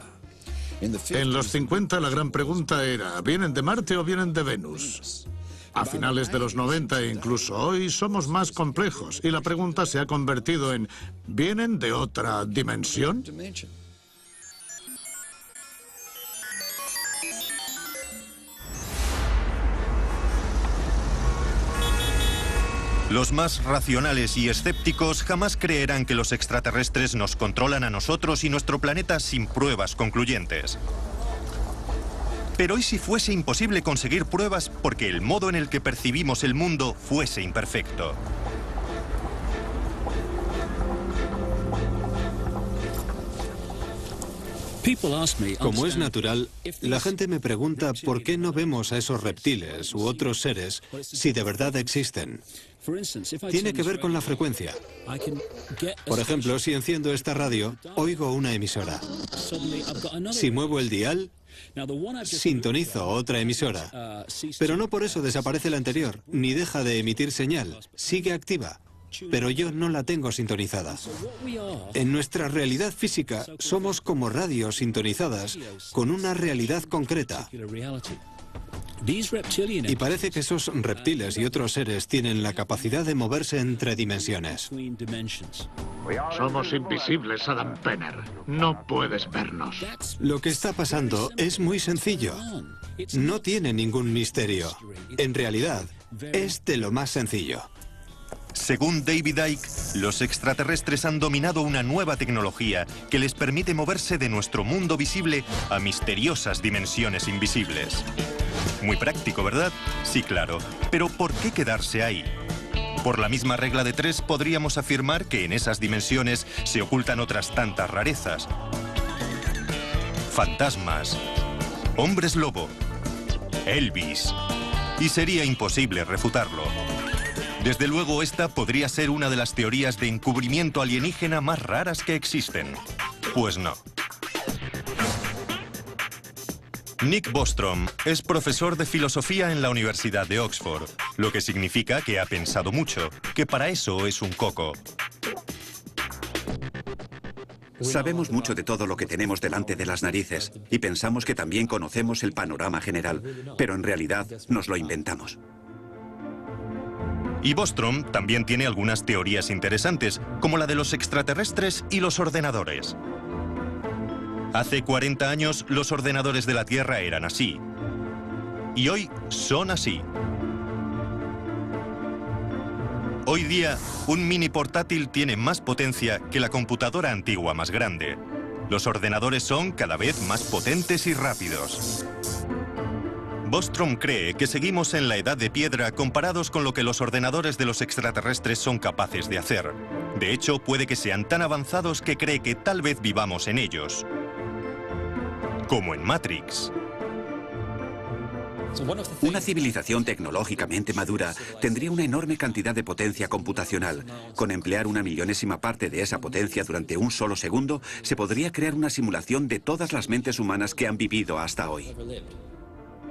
En los 50 la gran pregunta era, ¿vienen de Marte o vienen de Venus? A finales de los 90 e incluso hoy somos más complejos y la pregunta se ha convertido en, ¿vienen de otra dimensión? Los más racionales y escépticos jamás creerán que los extraterrestres nos controlan a nosotros y nuestro planeta sin pruebas concluyentes. Pero ¿y si fuese imposible conseguir pruebas porque el modo en el que percibimos el mundo fuese imperfecto? Como es natural, la gente me pregunta por qué no vemos a esos reptiles u otros seres si de verdad existen. Tiene que ver con la frecuencia. Por ejemplo, si enciendo esta radio, oigo una emisora. Si muevo el dial, sintonizo otra emisora. Pero no por eso desaparece la anterior, ni deja de emitir señal. Sigue activa. Pero yo no la tengo sintonizada. En nuestra realidad física somos como radios sintonizadas con una realidad concreta. Y parece que esos reptiles y otros seres tienen la capacidad de moverse entre dimensiones. Somos invisibles, Adam Penner. No puedes vernos. Lo que está pasando es muy sencillo. No tiene ningún misterio. En realidad, es de lo más sencillo. Según David Icke, los extraterrestres han dominado una nueva tecnología que les permite moverse de nuestro mundo visible a misteriosas dimensiones invisibles. Muy práctico, ¿verdad? Sí, claro. Pero ¿por qué quedarse ahí? Por la misma regla de tres podríamos afirmar que en esas dimensiones se ocultan otras tantas rarezas. Fantasmas, hombres lobo, Elvis. Y sería imposible refutarlo. Desde luego, esta podría ser una de las teorías de encubrimiento alienígena más raras que existen. Pues no. Nick Bostrom es profesor de filosofía en la Universidad de Oxford, lo que significa que ha pensado mucho, que para eso es un coco. Sabemos mucho de todo lo que tenemos delante de las narices y pensamos que también conocemos el panorama general, pero en realidad nos lo inventamos. Y Bostrom también tiene algunas teorías interesantes, como la de los extraterrestres y los ordenadores. Hace 40 años los ordenadores de la Tierra eran así. Y hoy son así. Hoy día, un mini portátil tiene más potencia que la computadora antigua más grande. Los ordenadores son cada vez más potentes y rápidos. Bostrom cree que seguimos en la edad de piedra comparados con lo que los ordenadores de los extraterrestres son capaces de hacer. De hecho, puede que sean tan avanzados que cree que tal vez vivamos en ellos. Como en Matrix. Una civilización tecnológicamente madura tendría una enorme cantidad de potencia computacional. Con emplear una millonésima parte de esa potencia durante un solo segundo, se podría crear una simulación de todas las mentes humanas que han vivido hasta hoy.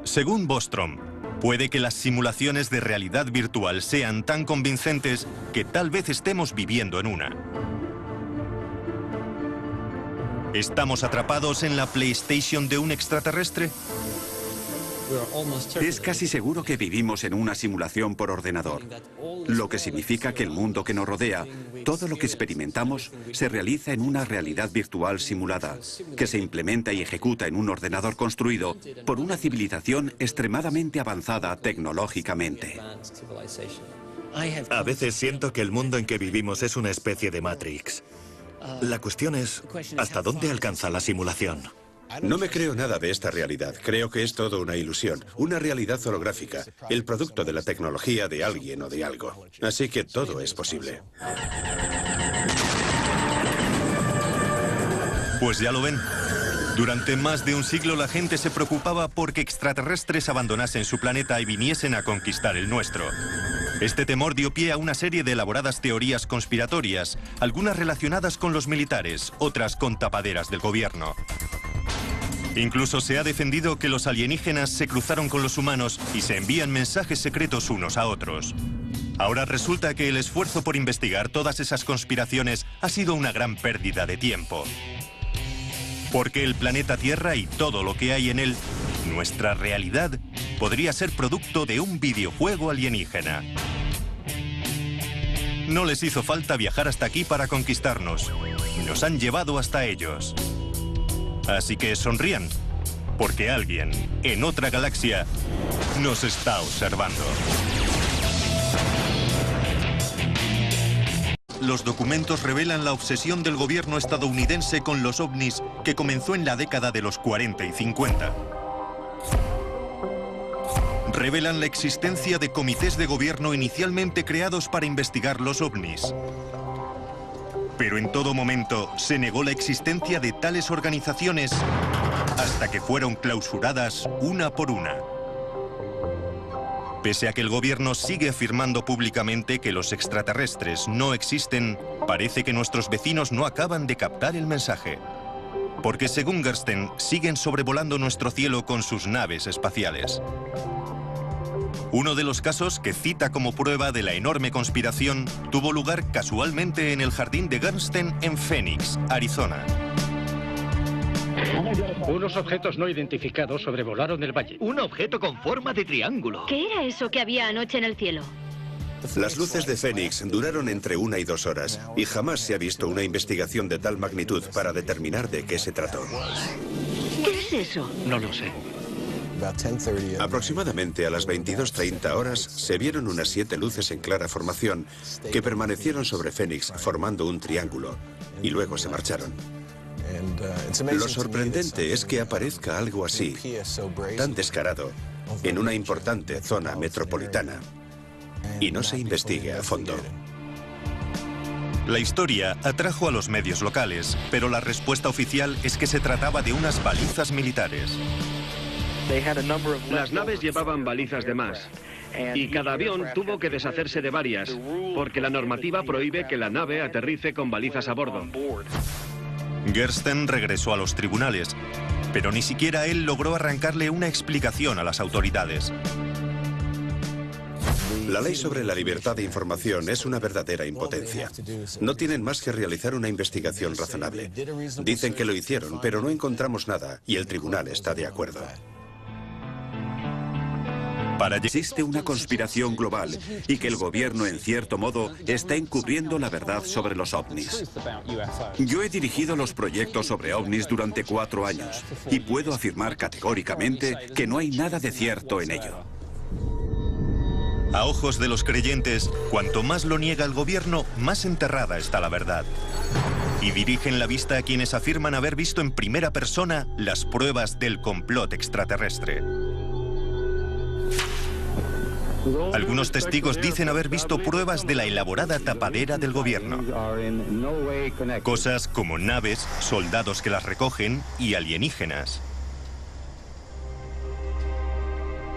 Según Bostrom, puede que las simulaciones de realidad virtual sean tan convincentes que tal vez estemos viviendo en una. ¿Estamos atrapados en la PlayStation de un extraterrestre? Es casi seguro que vivimos en una simulación por ordenador, lo que significa que el mundo que nos rodea, todo lo que experimentamos, se realiza en una realidad virtual simulada, que se implementa y ejecuta en un ordenador construido por una civilización extremadamente avanzada tecnológicamente. A veces siento que el mundo en que vivimos es una especie de Matrix. La cuestión es, ¿hasta dónde alcanza la simulación? No me creo nada de esta realidad. Creo que es todo una ilusión, una realidad holográfica, el producto de la tecnología de alguien o de algo. Así que todo es posible. Pues ya lo ven. Durante más de un siglo la gente se preocupaba porque extraterrestres abandonasen su planeta y viniesen a conquistar el nuestro. Este temor dio pie a una serie de elaboradas teorías conspiratorias, algunas relacionadas con los militares, otras con tapaderas del gobierno. Incluso se ha defendido que los alienígenas se cruzaron con los humanos y se envían mensajes secretos unos a otros. Ahora resulta que el esfuerzo por investigar todas esas conspiraciones ha sido una gran pérdida de tiempo. Porque el planeta Tierra y todo lo que hay en él, nuestra realidad, podría ser producto de un videojuego alienígena. No les hizo falta viajar hasta aquí para conquistarnos. Nos han llevado hasta ellos. Así que sonrían, porque alguien en otra galaxia nos está observando. Los documentos revelan la obsesión del gobierno estadounidense con los ovnis que comenzó en la década de los 40 y 50. Revelan la existencia de comités de gobierno inicialmente creados para investigar los ovnis. Pero en todo momento se negó la existencia de tales organizaciones hasta que fueron clausuradas una por una. Pese a que el gobierno sigue afirmando públicamente que los extraterrestres no existen, parece que nuestros vecinos no acaban de captar el mensaje. Porque según Gersten, siguen sobrevolando nuestro cielo con sus naves espaciales. Uno de los casos que cita como prueba de la enorme conspiración tuvo lugar casualmente en el jardín de Gersten en Phoenix, Arizona. Unos objetos no identificados sobrevolaron el valle. Un objeto con forma de triángulo. ¿Qué era eso que había anoche en el cielo? Las luces de Phoenix duraron entre 1 y 2 horas y jamás se ha visto una investigación de tal magnitud para determinar de qué se trató. ¿Qué es eso? No lo sé. Aproximadamente a las 22:30 horas se vieron unas 7 luces en clara formación que permanecieron sobre Phoenix formando un triángulo y luego se marcharon. Lo sorprendente es que aparezca algo así, tan descarado, en una importante zona metropolitana y no se investigue a fondo. La historia atrajo a los medios locales, pero la respuesta oficial es que se trataba de unas balizas militares. Las naves llevaban balizas de más. Y cada avión tuvo que deshacerse de varias, porque la normativa prohíbe que la nave aterrice con balizas a bordo. Gersten regresó a los tribunales, pero ni siquiera él logró arrancarle una explicación a las autoridades. La ley sobre la libertad de información es una verdadera impotencia. No tienen más que realizar una investigación razonable. Dicen que lo hicieron, pero no encontramos nada, y el tribunal está de acuerdo. Existe una conspiración global y que el gobierno, en cierto modo, está encubriendo la verdad sobre los ovnis. Yo he dirigido los proyectos sobre ovnis durante 4 años y puedo afirmar categóricamente que no hay nada de cierto en ello. A ojos de los creyentes, cuanto más lo niega el gobierno, más enterrada está la verdad. Y dirigen la vista a quienes afirman haber visto en primera persona las pruebas del complot extraterrestre. Algunos testigos dicen haber visto pruebas de la elaborada tapadera del gobierno. Cosas como naves, soldados que las recogen y alienígenas.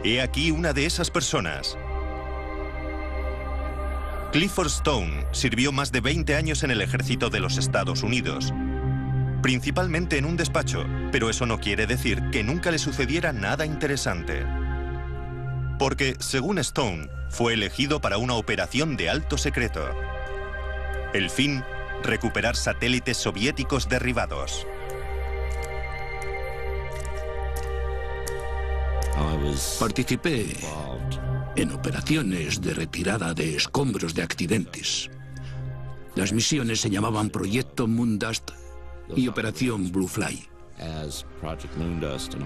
He aquí una de esas personas. Clifford Stone sirvió más de 20 años en el ejército de los Estados Unidos. Principalmente en un despacho, pero eso no quiere decir que nunca le sucediera nada interesante. Porque, según Stone, fue elegido para una operación de alto secreto. El fin, recuperar satélites soviéticos derribados. Participé en operaciones de retirada de escombros de accidentes. Las misiones se llamaban Proyecto Moondust y Operación Blue Fly.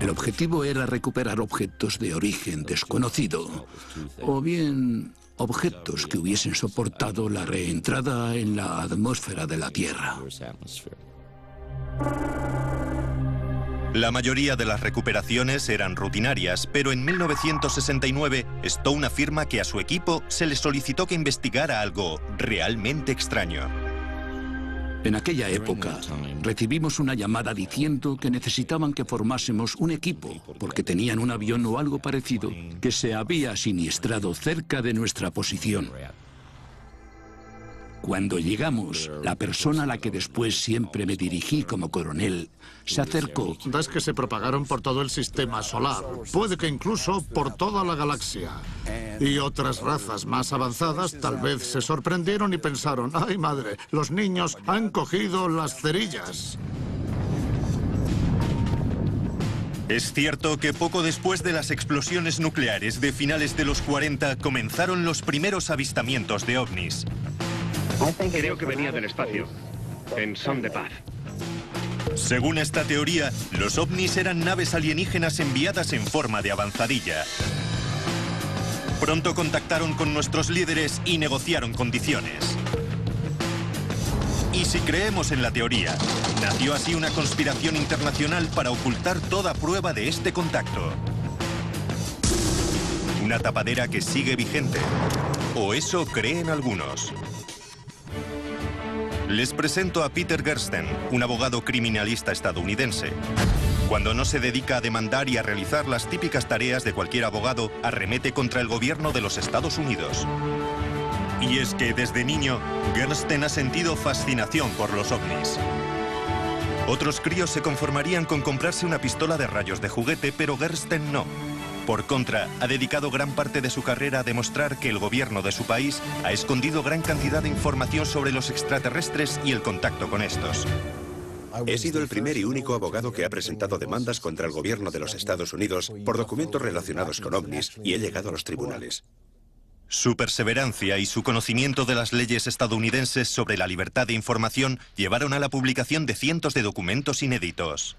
El objetivo era recuperar objetos de origen desconocido, o bien objetos que hubiesen soportado la reentrada en la atmósfera de la Tierra. La mayoría de las recuperaciones eran rutinarias, pero en 1969 Stone afirma que a su equipo se le solicitó que investigara algo realmente extraño. En aquella época, recibimos una llamada diciendo que necesitaban que formásemos un equipo, porque tenían un avión o algo parecido que se había siniestrado cerca de nuestra posición. Cuando llegamos, la persona a la que después siempre me dirigí como coronel se acercó. Ondas que se propagaron por todo el sistema solar, puede que incluso por toda la galaxia. Y otras razas más avanzadas tal vez se sorprendieron y pensaron, ¡ay madre! Los niños han cogido las cerillas. Es cierto que poco después de las explosiones nucleares de finales de los 40 comenzaron los primeros avistamientos de ovnis. Creo que venía del espacio, en son de paz. Según esta teoría, los ovnis eran naves alienígenas enviadas en forma de avanzadilla. Pronto contactaron con nuestros líderes y negociaron condiciones. Y si creemos en la teoría, nació así una conspiración internacional para ocultar toda prueba de este contacto. Una tapadera que sigue vigente. O eso creen algunos. Les presento a Peter Gersten, un abogado criminalista estadounidense. Cuando no se dedica a demandar y a realizar las típicas tareas de cualquier abogado, arremete contra el gobierno de los Estados Unidos. Y es que desde niño, Gersten ha sentido fascinación por los ovnis. Otros críos se conformarían con comprarse una pistola de rayos de juguete, pero Gersten no. Por contra, ha dedicado gran parte de su carrera a demostrar que el gobierno de su país ha escondido gran cantidad de información sobre los extraterrestres y el contacto con estos. He sido el primer y único abogado que ha presentado demandas contra el gobierno de los Estados Unidos por documentos relacionados con ovnis y he llegado a los tribunales. Su perseverancia y su conocimiento de las leyes estadounidenses sobre la libertad de información llevaron a la publicación de cientos de documentos inéditos.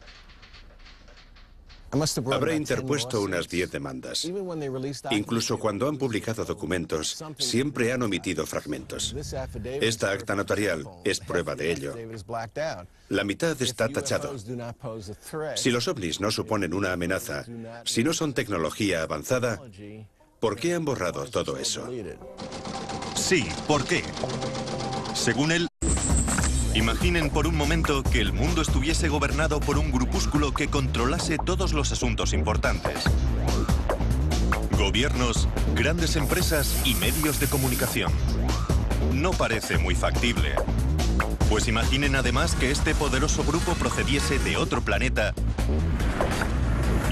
Habré interpuesto unas 10 demandas. Incluso cuando han publicado documentos, siempre han omitido fragmentos. Esta acta notarial es prueba de ello. La mitad está tachado. Si los ovnis no suponen una amenaza, si no son tecnología avanzada, ¿por qué han borrado todo eso? Sí, ¿por qué? Según él, imaginen por un momento que el mundo estuviese gobernado por un grupúsculo que controlase todos los asuntos importantes. Gobiernos, grandes empresas y medios de comunicación. No parece muy factible. Pues imaginen además que este poderoso grupo procediese de otro planeta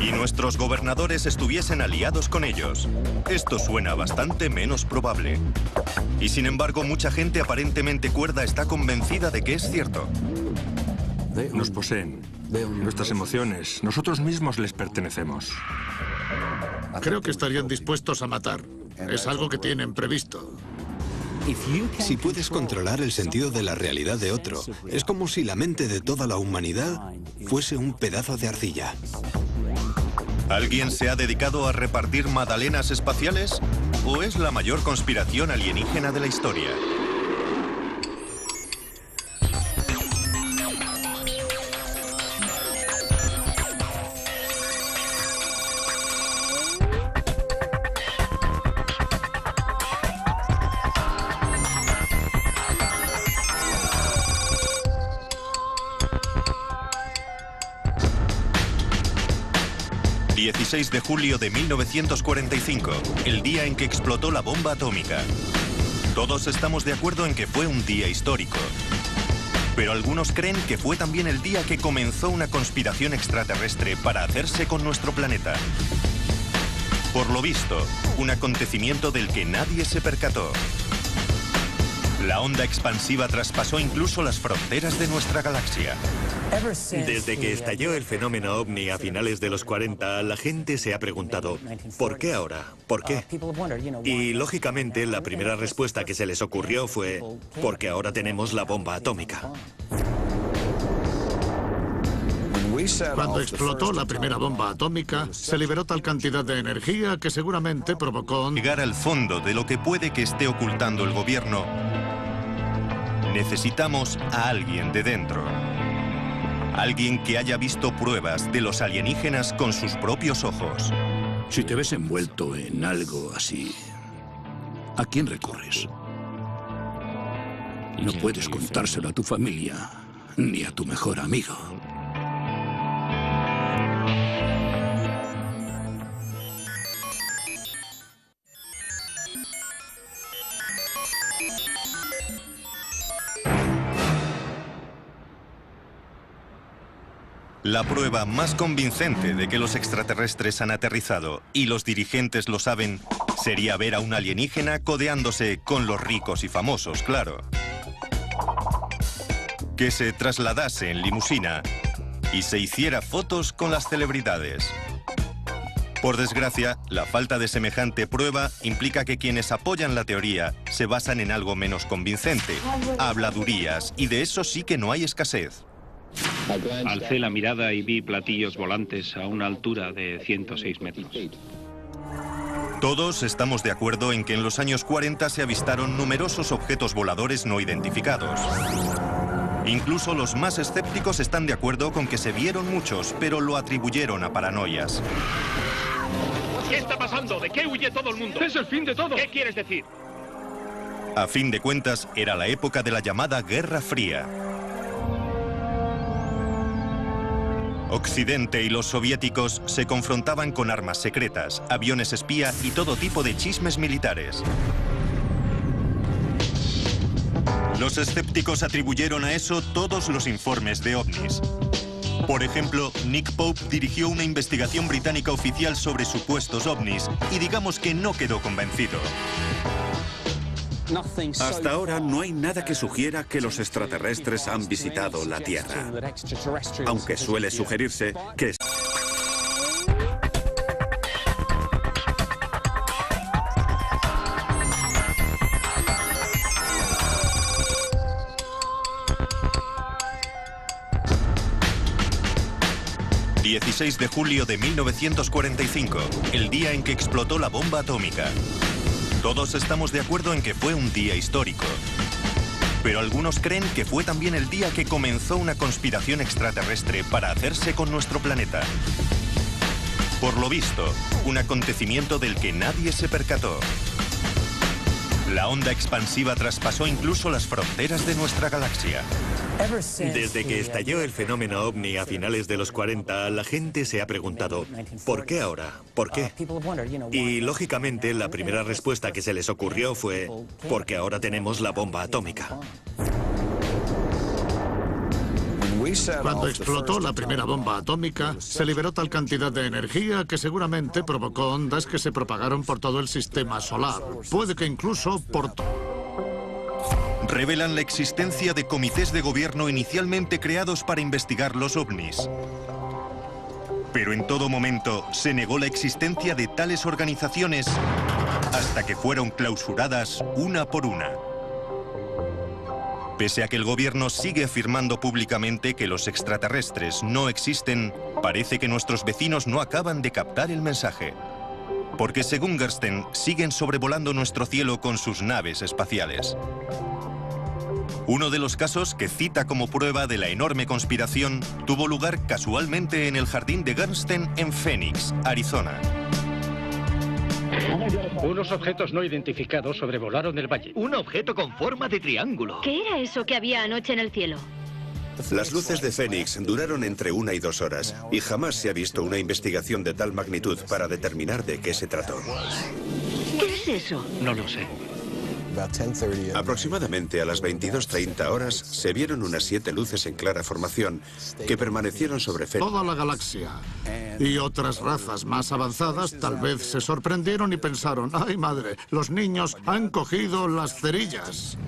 y nuestros gobernadores estuviesen aliados con ellos. Esto suena bastante menos probable. Y sin embargo, mucha gente aparentemente cuerda está convencida de que es cierto. Nos poseen. Nuestras emociones, nosotros mismos les pertenecemos. Creo que estarían dispuestos a matar. Es algo que tienen previsto. Si puedes controlar el sentido de la realidad de otro, es como si la mente de toda la humanidad fuese un pedazo de arcilla. ¿Alguien se ha dedicado a repartir magdalenas espaciales? ¿O es la mayor conspiración alienígena de la historia? ...16 de julio de 1945, el día en que explotó la bomba atómica. Todos estamos de acuerdo en que fue un día histórico. Pero algunos creen que fue también el día que comenzó una conspiración extraterrestre para hacerse con nuestro planeta. Por lo visto, un acontecimiento del que nadie se percató. La onda expansiva traspasó incluso las fronteras de nuestra galaxia. Desde que estalló el fenómeno ovni a finales de los 40, la gente se ha preguntado, ¿por qué ahora? ¿Por qué? Y lógicamente la primera respuesta que se les ocurrió fue, porque ahora tenemos la bomba atómica. Cuando explotó la primera bomba atómica, se liberó tal cantidad de energía que seguramente provocó... Llegar al fondo de lo que puede que esté ocultando el gobierno, necesitamos a alguien de dentro. Alguien que haya visto pruebas de los alienígenas con sus propios ojos. Si te ves envuelto en algo así, ¿a quién recurres? No puedes contárselo a tu familia, ni a tu mejor amigo. La prueba más convincente de que los extraterrestres han aterrizado, y los dirigentes lo saben, sería ver a un alienígena codeándose con los ricos y famosos, claro. Que se trasladase en limusina y se hiciera fotos con las celebridades. Por desgracia, la falta de semejante prueba implica que quienes apoyan la teoría se basan en algo menos convincente, habladurías, y de eso sí que no hay escasez. Alcé la mirada y vi platillos volantes a una altura de 106 metros. Todos estamos de acuerdo en que en los años 40 se avistaron numerosos objetos voladores no identificados. Incluso los más escépticos están de acuerdo con que se vieron muchos, pero lo atribuyeron a paranoias. ¿Qué está pasando? ¿De qué huye todo el mundo? ¡Es el fin de todo! ¿Qué quieres decir? A fin de cuentas, era la época de la llamada Guerra Fría. Occidente y los soviéticos se confrontaban con armas secretas, aviones espía y todo tipo de chismes militares. Los escépticos atribuyeron a eso todos los informes de ovnis. Por ejemplo, Nick Pope dirigió una investigación británica oficial sobre supuestos ovnis y digamos que no quedó convencido. Hasta ahora no hay nada que sugiera que los extraterrestres han visitado la Tierra, aunque suele sugerirse que... ...16 de julio de 1945, el día en que explotó la bomba atómica. Todos estamos de acuerdo en que fue un día histórico. Pero algunos creen que fue también el día que comenzó una conspiración extraterrestre para hacerse con nuestro planeta. Por lo visto, un acontecimiento del que nadie se percató. La onda expansiva traspasó incluso las fronteras de nuestra galaxia. Desde que estalló el fenómeno ovni a finales de los 40, la gente se ha preguntado, ¿por qué ahora? ¿Por qué? Y lógicamente la primera respuesta que se les ocurrió fue, porque ahora tenemos la bomba atómica. Cuando explotó la primera bomba atómica, se liberó tal cantidad de energía que seguramente provocó ondas que se propagaron por todo el sistema solar. Puede que incluso por revelan la existencia de comités de gobierno inicialmente creados para investigar los ovnis. Pero en todo momento se negó la existencia de tales organizaciones hasta que fueron clausuradas una por una. Pese a que el gobierno sigue afirmando públicamente que los extraterrestres no existen, parece que nuestros vecinos no acaban de captar el mensaje. Porque según Gersten, siguen sobrevolando nuestro cielo con sus naves espaciales. Uno de los casos que cita como prueba de la enorme conspiración tuvo lugar casualmente en el jardín de Gersten en Phoenix, Arizona. Unos objetos no identificados sobrevolaron el valle. Un objeto con forma de triángulo. ¿Qué era eso que había anoche en el cielo? Las luces de Phoenix duraron entre 1 y 2 horas y jamás se ha visto una investigación de tal magnitud para determinar de qué se trató. ¿Qué es eso? No lo sé. Aproximadamente a las 22:30 horas se vieron unas 7 luces en clara formación que permanecieron sobre Phoenix. Toda la galaxia y otras razas más avanzadas tal vez se sorprendieron y pensaron, ¡ay madre! Los niños han cogido las cerillas.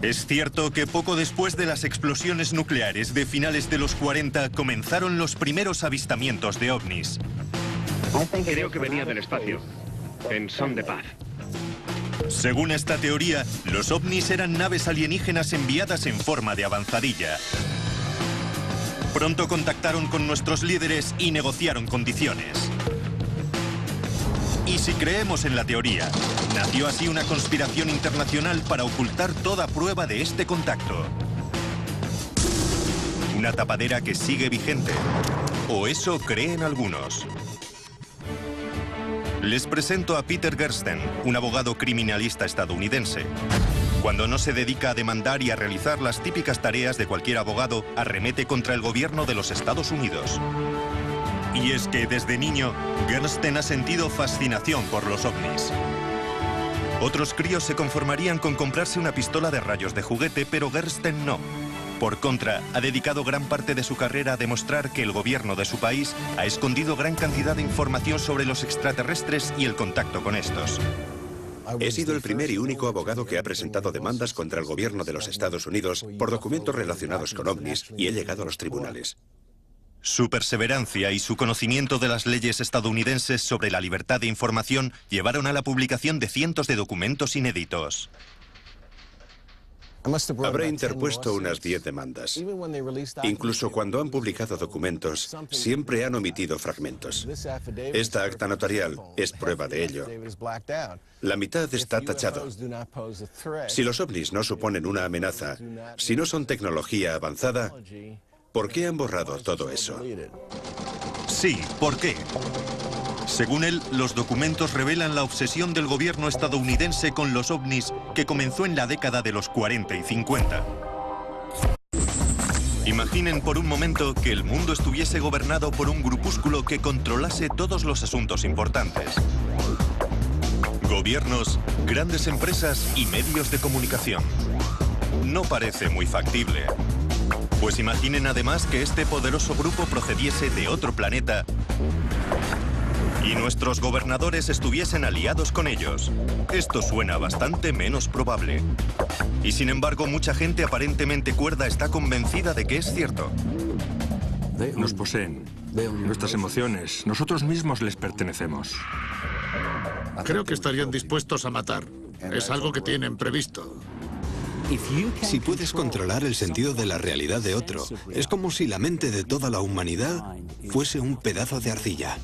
Es cierto que poco después de las explosiones nucleares de finales de los 40 comenzaron los primeros avistamientos de ovnis. Creo que venía del espacio, en son de paz. Según esta teoría, los ovnis eran naves alienígenas enviadas en forma de avanzadilla. Pronto contactaron con nuestros líderes y negociaron condiciones. Y si creemos en la teoría, nació así una conspiración internacional para ocultar toda prueba de este contacto. Una tapadera que sigue vigente. O eso creen algunos. Les presento a Peter Gersten, un abogado criminalista estadounidense. Cuando no se dedica a demandar y a realizar las típicas tareas de cualquier abogado, arremete contra el gobierno de los Estados Unidos. Y es que desde niño, Gersten ha sentido fascinación por los ovnis. Otros críos se conformarían con comprarse una pistola de rayos de juguete, pero Gersten no. Por contra, ha dedicado gran parte de su carrera a demostrar que el gobierno de su país ha escondido gran cantidad de información sobre los extraterrestres y el contacto con estos. He sido el primer y único abogado que ha presentado demandas contra el gobierno de los Estados Unidos por documentos relacionados con ovnis y he llegado a los tribunales. Su perseverancia y su conocimiento de las leyes estadounidenses sobre la libertad de información llevaron a la publicación de cientos de documentos inéditos. Habré interpuesto unas 10 demandas. Incluso cuando han publicado documentos, siempre han omitido fragmentos. Esta acta notarial es prueba de ello. La mitad está tachado. Si los ovnis no suponen una amenaza, si no son tecnología avanzada, ¿por qué han borrado todo eso? Sí, ¿por qué? Según él, los documentos revelan la obsesión del gobierno estadounidense con los ovnis que comenzó en la década de los 40 y 50. Imaginen por un momento que el mundo estuviese gobernado por un grupúsculo que controlase todos los asuntos importantes. Gobiernos, grandes empresas y medios de comunicación. No parece muy factible. Pues imaginen además que este poderoso grupo procediese de otro planeta y nuestros gobernadores estuviesen aliados con ellos. Esto suena bastante menos probable. Y sin embargo, mucha gente aparentemente cuerda está convencida de que es cierto. Nos poseen. Nuestras emociones, nosotros mismos les pertenecemos. Creo que estarían dispuestos a matar. Es algo que tienen previsto. Si puedes controlar el sentido de la realidad de otro, es como si la mente de toda la humanidad fuese un pedazo de arcilla.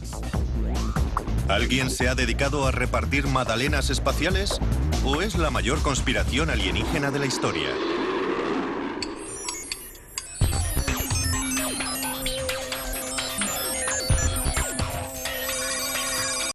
¿Alguien se ha dedicado a repartir magdalenas espaciales? ¿O es la mayor conspiración alienígena de la historia?